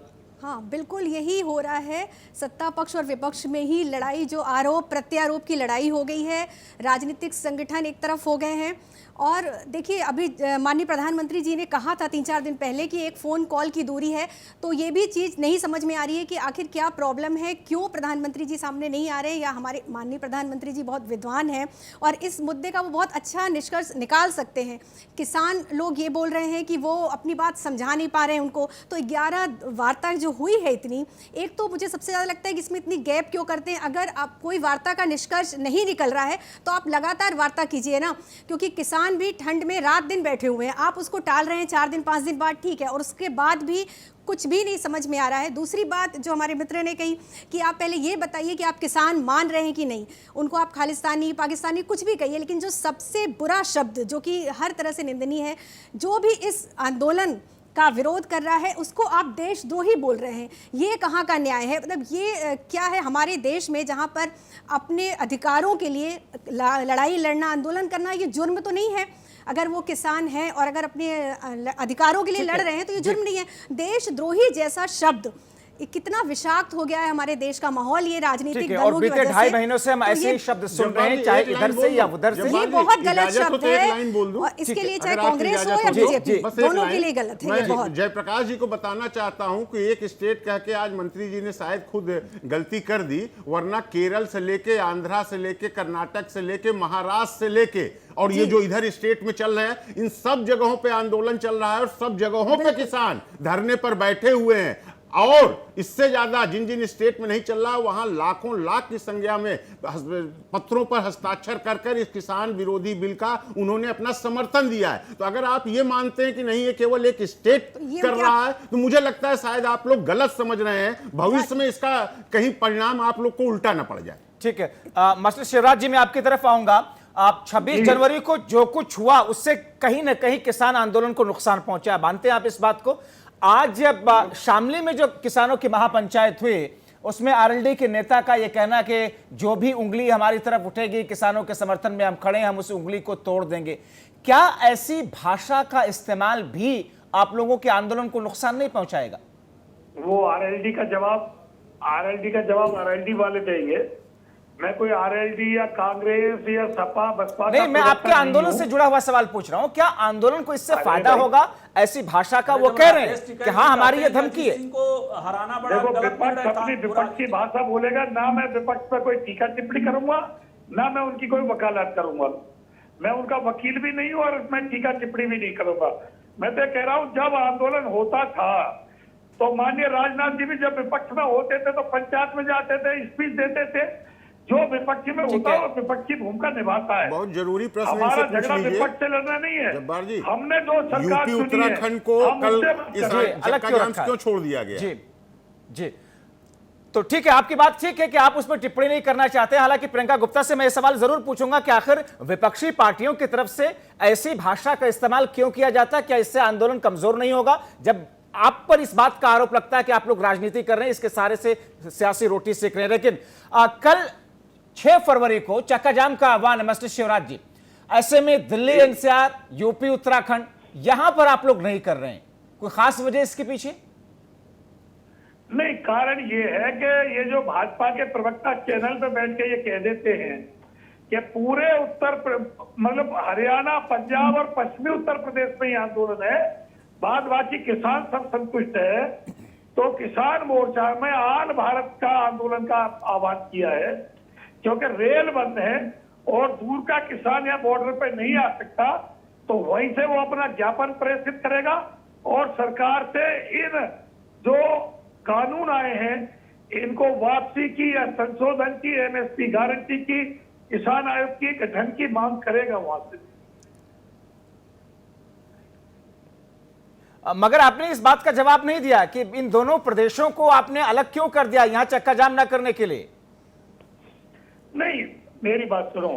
हाँ, बिल्कुल यही हो रहा है। सत्ता पक्ष और विपक्ष में ही लड़ाई, जो आरोप प्रत्यारोप की लड़ाई हो गई है। राजनीतिक संगठन एक तरफ हो गए हैं। और देखिए, अभी माननीय प्रधानमंत्री जी ने कहा था 3-4 दिन पहले कि एक फ़ोन कॉल की दूरी है, तो ये भी चीज़ नहीं समझ में आ रही है कि आखिर क्या प्रॉब्लम है, क्यों प्रधानमंत्री जी सामने नहीं आ रहे। या हमारे माननीय प्रधानमंत्री जी बहुत विद्वान हैं और इस मुद्दे का वो बहुत अच्छा निष्कर्ष निकाल सकते हैं। किसान लोग ये बोल रहे हैं कि वो अपनी बात समझा नहीं पा रहे हैं उनको। तो 11 वार्ता जो हुई है इतनी, एक तो मुझे सबसे ज़्यादा लगता है कि इसमें इतनी गैप क्यों करते हैं। अगर आप कोई वार्ता का निष्कर्ष नहीं निकल रहा है तो आप लगातार वार्ता कीजिए ना, क्योंकि किसान भी ठंड में रात दिन बैठे हुए हैं। आप उसको टाल रहे हैं 4 दिन 5 दिन बाद, ठीक है, और उसके बाद भी कुछ भी नहीं समझ में आ रहा है। दूसरी बात जो हमारे मित्र ने कही कि आप पहले ये बताइए कि आप किसान मान रहे हैं कि नहीं। उनको आप खालिस्तानी, पाकिस्तानी कुछ भी कहिए, लेकिन जो सबसे बुरा शब्द, जो कि हर तरह से निंदनीय है, जो भी इस आंदोलन का विरोध कर रहा है, उसको आप देशद्रोही बोल रहे हैं। ये कहाँ का न्याय है? मतलब ये क्या है हमारे देश में, जहाँ पर अपने अधिकारों के लिए लड़ाई लड़ना, आंदोलन करना ये जुर्म तो नहीं है। अगर वो किसान हैं और अगर अपने अधिकारों के लिए लड़ रहे हैं तो ये जुर्म नहीं है। देशद्रोही जैसा शब्द कितना विषाक्त हो गया है हमारे देश का माहौल, ये राजनीतिक दलों की वजह से। और बीते 2.5 महीनों से हम ऐसे ही शब्द सुन रहे हैं, चाहे इधर से या उधर से। ये बहुत गलत शब्द है और इसके लिए चाहे कांग्रेस हो या बीजेपी, दोनों के लिए गलत है। ये बहुत जयप्रकाश जी को बताना चाहता हूं कि एक स्टेट कह के आज मंत्री जी ने शायद खुद गलती कर दी, वरना केरल से लेके, आंध्रा से लेके, कर्नाटक से लेके, महाराष्ट्र से लेके और ये जो इधर स्टेट में चल रहे हैं, इन सब जगहों पे आंदोलन चल रहा है और सब जगहों पे किसान धरने पर बैठे हुए हैं। और इससे ज्यादा जिन जिन स्टेट में नहीं चल रहा, वहां लाखों लाख की संख्या में पत्रों पर हस्ताक्षर कर कर इस किसान विरोधी बिल का उन्होंने अपना समर्थन दिया है। तो अगर आप ये मानते हैं कि नहीं ये केवल एक स्टेट कर रहा है, तो मुझे लगता है शायद आप लोग गलत समझ रहे हैं। भविष्य में इसका कहीं परिणाम आप लोग को उल्टा ना पड़ जाए। ठीक है, मास्टर शिवराज जी, मैं आपकी तरफ आऊंगा। आप 26 जनवरी को जो कुछ हुआ उससे कहीं ना कहीं किसान आंदोलन को नुकसान पहुंचा, मानते हैं आप इस बात को? आज जब शामली में जो किसानों की महापंचायत हुई, उसमें आरएलडी के नेता का यह कहना कि जो भी उंगली हमारी तरफ उठेगी किसानों के समर्थन में हम खड़े हैं, हम उस उंगली को तोड़ देंगे। क्या ऐसी भाषा का इस्तेमाल भी आप लोगों के आंदोलन को नुकसान नहीं पहुंचाएगा? वो आरएलडी का जवाब आरएलडी वाले देंगे। मैं कोई आरएलडी या कांग्रेस या सपा बसपा नहीं, मैं आपके आंदोलन से जुड़ा हुआ सवाल पूछ रहा हूँ। क्या आंदोलन को इससे फायदा होगा ऐसी भाषा का? वो कह रहे हैं कि हाँ हमारी ये धमकी है। देखो, विपक्ष अपनी विपक्षी भाषा बोलेगा ना। मैं विपक्ष पर कोई टीका टिप्पणी करूंगा, ना मैं उनकी कोई वकालत करूंगा। मैं उनका वकील भी नहीं हूं और मैं टीका टिप्पणी भी नहीं करूंगा। मैं तो कह रहा हूं, जब आंदोलन होता था तो माननीय राजनाथ जी भी जब विपक्ष में होते थे तो पंचायत में जाते थे, स्पीच देते थे। जो विपक्षी में होता है वो विपक्षी भूमिका निभाता है। बहुत जरूरी प्रश्न हमारा झगड़ा विपक्ष से लड़ना नहीं है। जब्बार जी, हमने जो सरकार यूपी उत्तराखंड को कल अलग क्यों छोड़ दिया गया? जी जी, तो ठीक है, आपकी बात ठीक है कि आप उस पर टिप्पणी नहीं करना चाहते। हालांकि प्रियंका गुप्ता से मैं ये सवाल जरूर पूछूंगा कि आखिर विपक्षी पार्टियों की तरफ से ऐसी भाषा का इस्तेमाल क्यों किया जाता है? क्या इससे आंदोलन कमजोर नहीं होगा? जब आप पर इस बात का आरोप लगता है कि आप लोग राजनीति कर रहे हैं, इसके सारे से सियासी रोटी सेक रहे हैं। लेकिन कल 6 फरवरी को चक्का जाम का आह्वान है मास्टर शिवराज जी। ऐसे में दिल्ली एनसीआर, यूपी उत्तराखंड, यहां पर आप लोग नहीं कर रहे हैं, कोई खास वजह इसके पीछे? नहीं, कारण ये है कि ये जो भाजपा के प्रवक्ता चैनल पे बैठ के ये कह देते हैं कि पूरे मतलब हरियाणा, पंजाब और पश्चिमी उत्तर प्रदेश में ये आंदोलन है, बाद बाकी किसान सब संतुष्ट है। तो किसान मोर्चा में आल भारत का आंदोलन का आह्वान किया है, क्योंकि रेल बंद है और दूर का किसान या बॉर्डर पे नहीं आ सकता। तो वहीं से वो अपना ज्ञापन प्रेषित करेगा और सरकार से इन जो कानून आए हैं इनको वापसी की या संशोधन की, एमएसपी गारंटी की, किसान आयोग की गठन की मांग करेगा वहां से। मगर आपने इस बात का जवाब नहीं दिया कि इन दोनों प्रदेशों को आपने अलग क्यों कर दिया यहां चक्का जाम ना करने के लिए? नहीं, मेरी बात सुनो।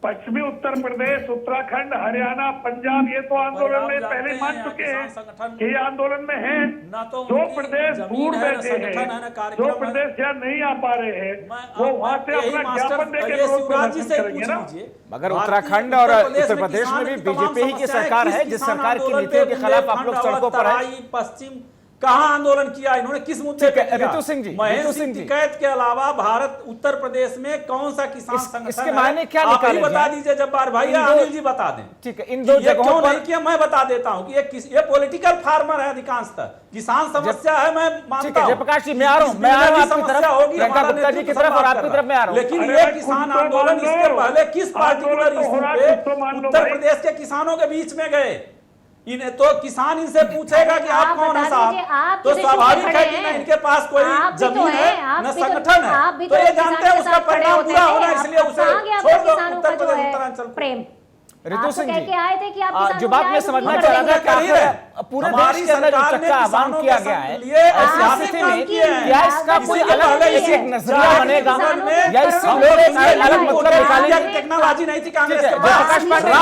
पश्चिमी उत्तर प्रदेश, उत्तराखंड, हरियाणा, पंजाब, ये तो आंदोलन में पहले मान चुके हैं कि ये आंदोलन में हैं। जो प्रदेश दूर बैठे हैं, जो प्रदेश यहाँ नहीं आ पा रहे हैं, वो वहाँ से अपना ज्ञापन देकर शिवराज जी से करेंगे ना। मगर उत्तराखंड और उत्तर प्रदेश में भी बीजेपी ही की सरकार है, जिस सरकार की नीतियों के खिलाफ आप लोग सड़कों पर हैं। पश्चिम कहां आंदोलन किया इन्होंने, किस मुद्दे पे किया? ऋतु सिंह जी, महेंद्र सिंह टिकैत के अलावा भारत उत्तर प्रदेश में कौन सा किसान संगठन इसके मायने क्या आप ही निकाले बता दीजिए जब्बार भाई या अनिल जी बता दें। ठीक है, इन दो जगहों पर किया मैं बता देता हूं कि ये पॉलिटिकल फार्मर है अधिकांशतः, किसान समस्या है, मैं मानता हूं। जयप्रकाश जी, मैं आ रहा हूं आपकी तरफ, प्रियंका गुप्ता जी की तरफ और आपकी तरफ मैं आ रहा हूं। लेकिन ये किसान आंदोलन इसके पहले किस पार्टिकुलर इशू पे उत्तर प्रदेश के किसानों के बीच में गए? इन्हें तो किसान इनसे पूछेगा कि आप कौन है साहब, तो स्वाभाविक है कि न इनके पास कोई जमीन है न संगठन है, तो ये जानते हैं उसका परिणाम पूरा होना, इसलिए उसे छोड़ दो उत्तर प्रदेश उत्तरांचल। प्रेम ऋतु सिंह जी, आए थे कि आप जो बात मैं समझना चाह रहा था कि पूरे देश के अंदर जो चक्का आह्वान किया गया है, ऐसी स्थिति में क्या इसका कोई अलग एक नजरिया बनेगा या इससे लोग एक अलग मतलब निकालेंगे? टेक्नोलॉजी नहीं थी कांग्रेस के जयप्रकाश पांडे जी,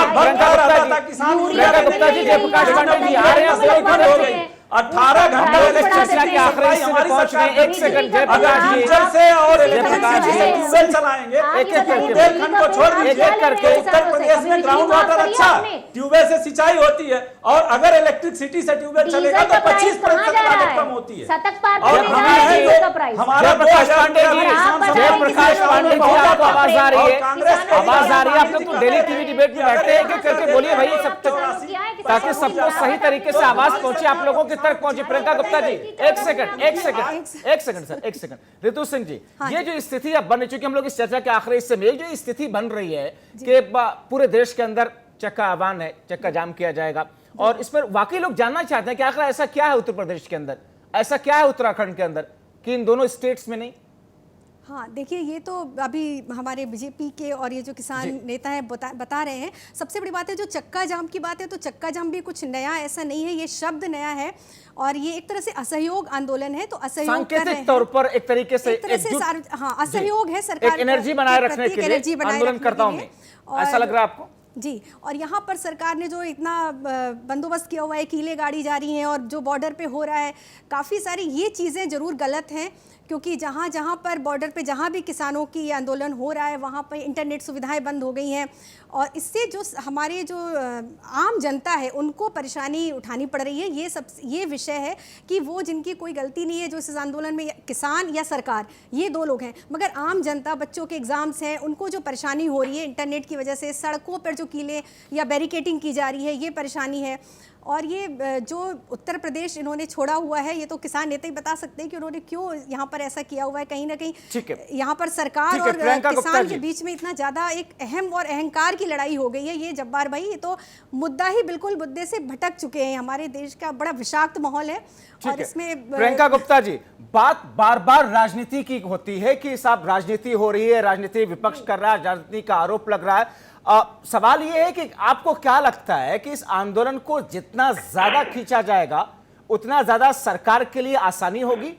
प्रियंका गुप्ता जी, जयप्रकाश पांडे जी आ रहे हैं 18 घंटे इलेक्शन के आखिरी हिस्से में पहुंच गए। एक सेकंड जयप्रकाश जी से और ट्यूबवेल चलाएंगे, एक एक करके खंड को छोड़ दीजिए, एक करके उत्तर प्रदेश में ग्राउंड वाटर अच्छा, ट्यूबवेल से सिंचाई होती है, और अगर इलेक्ट्रिसिटी से ट्यूबवेल चलेगा तो 25% लागत कम होती है। और हमारा जयप्रकाश पांडे जी, जयप्रकाश पांडे जी, आपको आवाज आ रही है? आवाज आ रही है? आप लोग तो डेली टीवी डिबेट में बैठते हैं, करके बोलिए भाई सब तक, ताकि सबको सही तरीके से आवाज पहुंचे, आप लोगों की तक पहुंचे। प्रियंका गुप्ता जी, एक सेकंड सर, एक सेकंड। ऋतु सिंह जी, ये जो स्थिति अब बन चुकी, हम लोग इस चर्चा के आखिरी हिस्से में जो स्थिति बन रही है कि पूरे देश के अंदर चक्का आह्वान है, चक्का जाम किया जाएगा, और इस पर वाकई लोग जानना चाहते हैं कि आखिर ऐसा क्या है उत्तर प्रदेश के अंदर, ऐसा क्या है उत्तराखंड के अंदर कि इन दोनों स्टेट्स में नहीं? हाँ, देखिए, ये तो अभी हमारे बीजेपी के और ये जो किसान नेता हैं बता रहे हैं। सबसे बड़ी बात है जो चक्का जाम की बात है, तो चक्का जाम भी कुछ नया ऐसा नहीं है, ये शब्द नया है और ये एक तरह से असहयोग आंदोलन है। तो असहयोग सांकेतिक तौर पर एक तरीके से हाँ, असहयोग है सरकार, एक एनर्जी बनाए रखने के लिए आंदोलनकर्ताओं में, ऐसा लग रहा है आपको? जी, और यहाँ पर सरकार ने जो इतना बंदोबस्त किया हुआ है, कीले गाड़ी जा रही हैं और जो बॉर्डर पे हो रहा है, काफ़ी सारी ये चीज़ें ज़रूर गलत हैं, क्योंकि जहाँ जहाँ पर बॉर्डर पे जहाँ भी किसानों की आंदोलन हो रहा है वहाँ पर इंटरनेट सुविधाएं बंद हो गई हैं, और इससे जो हमारे जो आम जनता है उनको परेशानी उठानी पड़ रही है। ये विषय है कि वो जिनकी कोई गलती नहीं है, जो इस आंदोलन में किसान या सरकार, ये दो लोग हैं, मगर आम जनता, बच्चों के एग्ज़ाम्स हैं, उनको जो परेशानी हो रही है इंटरनेट की वजह से, सड़कों पर जो कीले या बैरिकेटिंग की जा रही है, ये परेशानी है। और ये जो उत्तर प्रदेश इन्होंने छोड़ा हुआ है, ये तो किसान नेता ही बता सकते हैं कि उन्होंने क्यों यहाँ पर ऐसा किया हुआ है। कहीं ना कहीं यहाँ पर सरकार और किसान के बीच में इतना ज़्यादा एक अहम और अहंकार की लड़ाई हो गई है। ये जब्बार भाई, ये तो मुद्दा ही बिल्कुल मुद्दे से भटक चुके हैं। हमारे देश का बड़ा विषाक्त माहौल है और इसमें प्रियंका गुप्ता जी, बात बार बार राजनीति की होती है कि साहब राजनीति हो रही है, राजनीति विपक्ष कर रहा है, राजनीति का आरोप लग रहा है। सवाल ये है कि आपको क्या लगता है कि इस आंदोलन को जितना ज्यादा खींचा जाएगा उतना ज्यादा सरकार के लिए आसानी होगी,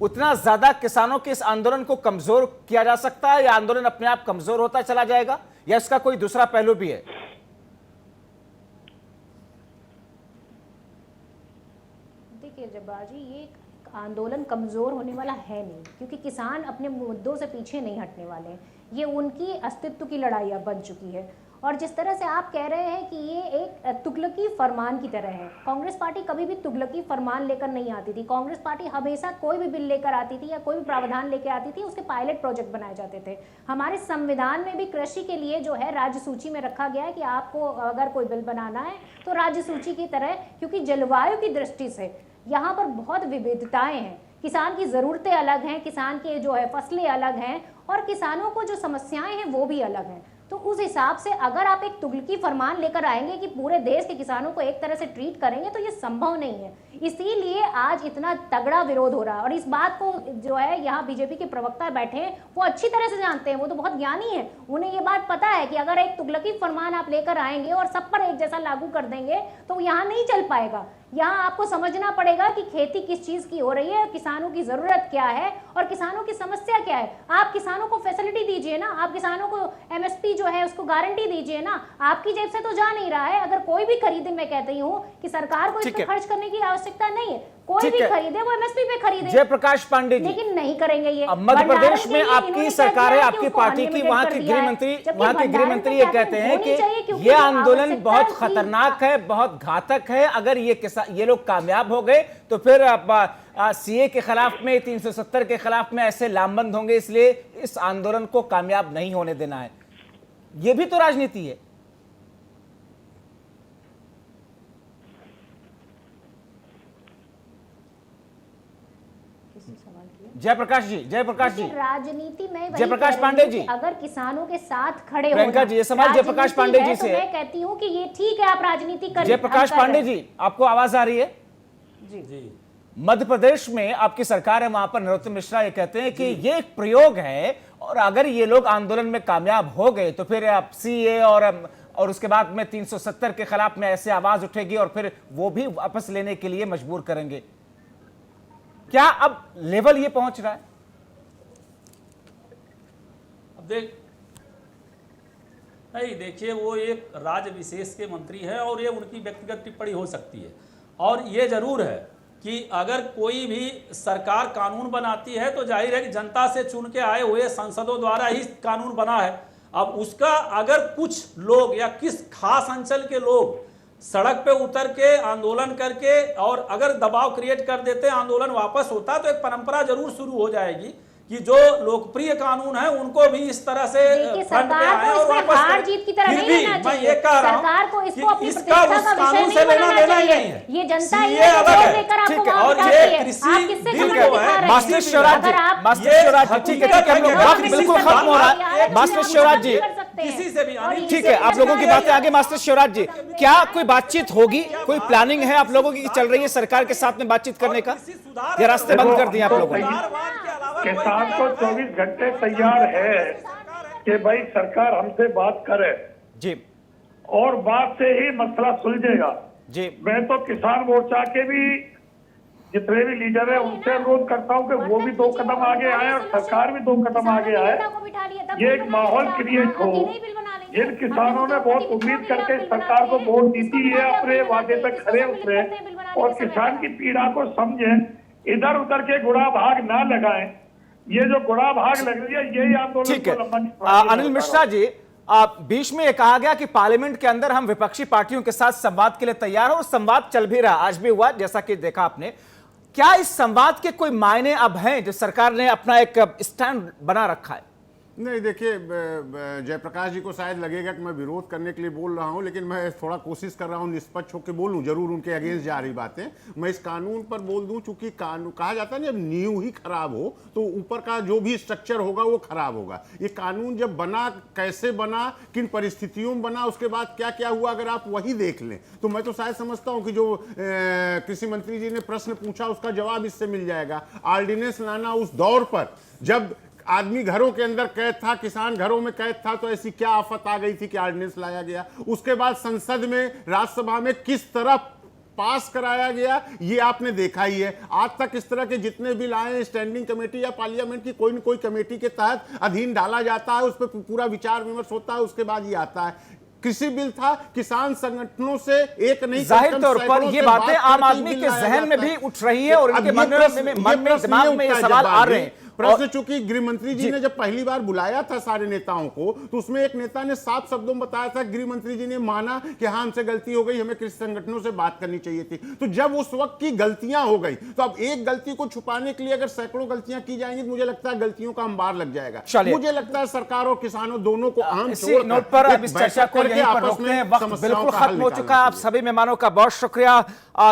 उतना ज्यादा किसानों के इस आंदोलन को कमजोर किया जा सकता है, या आंदोलन अपने आप कमजोर होता चला जाएगा, या इसका कोई दूसरा पहलू भी है? देखिए जब्बार जी, ये आंदोलन कमजोर होने वाला है नहीं, क्योंकि किसान अपने मुद्दों से पीछे नहीं हटने वाले। ये उनकी अस्तित्व की लड़ाई अब बन चुकी है। और जिस तरह से आप कह रहे हैं कि ये एक तुगलकी फरमान की तरह है, कांग्रेस पार्टी कभी भी तुगलकी फरमान लेकर नहीं आती थी। कांग्रेस पार्टी हमेशा कोई भी बिल लेकर आती थी या कोई भी प्रावधान लेकर आती थी, उसके पायलट प्रोजेक्ट बनाए जाते थे। हमारे संविधान में भी कृषि के लिए जो है राज्य सूची में रखा गया है कि आपको अगर कोई बिल बनाना है तो राज्य सूची की तरह, क्योंकि जलवायु की दृष्टि से यहाँ पर बहुत विविधताएं हैं। किसान की ज़रूरतें अलग हैं, किसान के जो है फसलें अलग हैं, और किसानों को जो समस्याएं हैं वो भी अलग हैं। तो उस हिसाब से अगर आप एक तुगलकी फरमान लेकर आएंगे कि पूरे देश के किसानों को एक तरह से ट्रीट करेंगे, तो ये संभव नहीं है। इसीलिए आज इतना तगड़ा विरोध हो रहा है, और इस बात को जो है यहाँ बीजेपी के प्रवक्ता बैठे हैं वो अच्छी तरह से जानते हैं, वो तो बहुत ज्ञानी है, उन्हें ये बात पता है कि अगर एक तुगलकी फरमान आप लेकर आएंगे और सब पर एक जैसा लागू कर देंगे तो यहाँ नहीं चल पाएगा। यहाँ आपको समझना पड़ेगा कि खेती किस चीज की हो रही है, किसानों की जरूरत क्या है और किसानों की समस्या क्या है। आप किसानों को फैसिलिटी दीजिए ना, आप किसानों को एमएसपी जो है उसको गारंटी दीजिए ना। आपकी जेब से तो जा नहीं रहा है। अगर कोई भी खरीदे, मैं कहती हूँ कि सरकार को इस पे खर्च करने की आवश्यकता नहीं है, कोई भी खरीदे वो एमएसपी पे खरीदे। जयप्रकाश पांडे जी, लेकिन नहीं करेंगे ये। अब मध्य प्रदेश में आपकी सरकार है, आपकी पार्टी की, वहां के गृह मंत्री ये कहते हैं कि ये आंदोलन बहुत खतरनाक है, बहुत घातक है। अगर ये लोग कामयाब हो गए तो फिर सीए के खिलाफ में, 370 के खिलाफ में ऐसे लामबंद होंगे, इसलिए इस आंदोलन को कामयाब नहीं होने देना है। ये भी तो राजनीति है। जयप्रकाश जी, राजनीति में जयप्रकाश पांडे जी, अगर किसानों के साथ खड़े प्रियंका जी, ये सवाल जयप्रकाश पांडे जी से, तो मैं कहती हूँ कि ये ठीक है, आप राजनीति कर। जयप्रकाश पांडे जी, आपको आवाज आ रही है? जी। मध्य प्रदेश में आपकी सरकार है, वहां पर नरोत्तम मिश्रा ये कहते हैं कि ये एक प्रयोग है और अगर ये लोग आंदोलन में कामयाब हो गए तो फिर आप सीए और उसके बाद में 370 के खिलाफ में ऐसे आवाज उठेगी और फिर वो भी वापस लेने के लिए मजबूर करेंगे। क्या अब लेवल ये पहुंच रहा है? अब देखिए, वो एक राज्य विशेष के मंत्री हैं और ये उनकी व्यक्तिगत टिप्पणी हो सकती है। और ये जरूर है कि अगर कोई भी सरकार कानून बनाती है तो जाहिर है कि जनता से चुन के आए हुए सांसदों द्वारा ही कानून बना है। अब उसका अगर कुछ लोग या किस खास अंचल के लोग सड़क पे उतर के आंदोलन करके और अगर दबाव क्रिएट कर देते, आंदोलन वापस होता, तो एक परंपरा जरूर शुरू हो जाएगी कि जो लोकप्रिय कानून है उनको भी इस तरह से फ्रंट पे आए और वापस हार जीत की तरह नहीं लेना चाहिए। मैं ये कह रहा हूं कि इसका उस कानून से लेना देना ही नहीं है। ये जनता ही है, ठीक है। और ये कृषि बिल जो है, मास्टर शिवराज जी, ठीक है, हम लोग वक्त बिल्कुल खत्म हो रहा है। मास्टर शिवराज जी, किसी से भी, ठीक है, आप लोगों की बातें आगे। मास्टर शिवराज जी, क्या कोई बातचीत होगी, कोई प्लानिंग है आप लोगों की चल रही है सरकार के साथ में बातचीत करने का, या रास्ते बंद कर दिए आप लोगों ने? किसान को 24 घंटे तैयार है कि भाई सरकार हमसे बात करे जी, और बात से ही मसला सुलझेगा जी। मैं तो किसान मोर्चा के भी जितने भी लीडर है उनसे अनुरोध करता हूं कि वो भी 2 कदम आगे आए और सरकार भी 2 कदम आगे आए। ये एक माहौल क्रिएट हो। जिन किसानों ने बहुत उम्मीद करके सरकार को वोट दी थी, ये अपने वादे पे खरे उतरे और किसान की पीड़ा को समझे, इधर उधर के गुड़ा भाग ना लगाएं। ये जो गुड़ा भाग लग रही है, यही आंदोलन ठीक है। अनिल मिश्रा जी, बीच में ये कहा गया कि पार्लियामेंट के अंदर हम विपक्षी पार्टियों के साथ संवाद के लिए तैयार हैं और संवाद चल भी रहा, आज भी हुआ जैसा कि देखा आपने। क्या इस संवाद के कोई मायने अब हैं जो सरकार ने अपना एक स्टैंड बना रखा है? नहीं, देखिए, जयप्रकाश जी को शायद लगेगा कि मैं विरोध करने के लिए बोल रहा हूं, लेकिन मैं थोड़ा कोशिश कर रहा हूं निष्पक्ष होकर बोलूं। जरूर उनके अगेंस्ट जा रही बातें मैं इस कानून पर बोल दूं, चूंकि कानून कहा जाता है जब नींव ही खराब हो तो ऊपर का जो भी स्ट्रक्चर होगा वो खराब होगा। ये कानून जब बना, कैसे बना, किन परिस्थितियों में बना, उसके बाद क्या क्या हुआ, अगर आप वही देख लें तो मैं तो शायद समझता हूं कि जो कृषि मंत्री जी ने प्रश्न पूछा उसका जवाब इससे मिल जाएगा। ऑर्डिनेंस लाना उस दौर पर जब आदमी घरों के अंदर कैद था, किसान घरों में कैद था, तो ऐसी क्या आफत आ गई थी कि ऑर्डिनेंस लाया गया। उसके बाद संसद में, राज्यसभा में किस तरह पास कराया गया ये आपने देखा ही है। आज तक इस तरह के जितने बिल आए स्टैंडिंग कमेटी या पार्लियामेंट की कोई न कोई कमेटी के तहत अधीन डाला जाता है, उस पर पूरा विचार विमर्श होता है, उसके बाद ये आता है। कृषि बिल था, किसान संगठनों से एक नहीं, जाहिर तौर पर ये बातें आम आदमी के जहन में भी उठ रही है और उनके मन में दिमाग में ये सवाल आ रहे हैं। प्रश्न चूंकि गृह मंत्री जी ने जब पहली बार बुलाया था सारे नेताओं को, तो उसमें एक नेता ने साफ शब्दों में बताया था, गृह मंत्री जी ने माना कि हाँ हमसे गलती हो गई, हमें कृषि संगठनों से बात करनी चाहिए थी। तो जब उस वक्त की गलतियां हो गई तो अब एक गलती को छुपाने के लिए अगर सैकड़ों गलतियां की जाएंगी तो मुझे लगता है गलतियों का अंबार लग जाएगा। मुझे लगता है सरकार और किसानों दोनों को आम नोट पर अब इस चर्चा को यहीं पर रोकते हैं, वक्त बिल्कुल खत्म हो चुका है। आप सभी मेहमानों का बहुत शुक्रिया।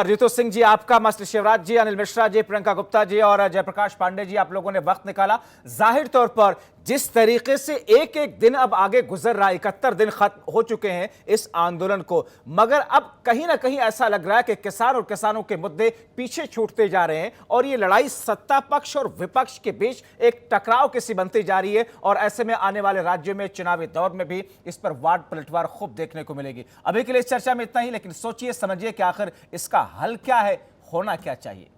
रितु सिंह जी आपका, मास्टर शिवराज जी, अनिल मिश्रा जी, प्रियंका गुप्ता जी और जयप्रकाश पांडे जी, आप लोगों ने वक्त वक्त निकाला। जाहिर तौर पर जिस तरीके से एक एक दिन अब आगे गुजर रहा है, 71 दिन खत्म हो चुके हैं इस आंदोलन को, मगर अब कहीं ना कहीं ऐसा लग रहा है कि किसान और किसानों के मुद्दे पीछे छूटते जा रहे हैं और ये लड़ाई सत्ता पक्ष और विपक्ष के बीच एक टकराव की सी बनती जा रही है। और ऐसे में आने वाले राज्यों में चुनावी दौर में भी इस पर वार्ड पलटवार खूब देखने को मिलेगी। अभी के लिए इस चर्चा में इतना ही, लेकिन सोचिए समझिए कि आखिर इसका हल क्या है, होना क्या चाहिए।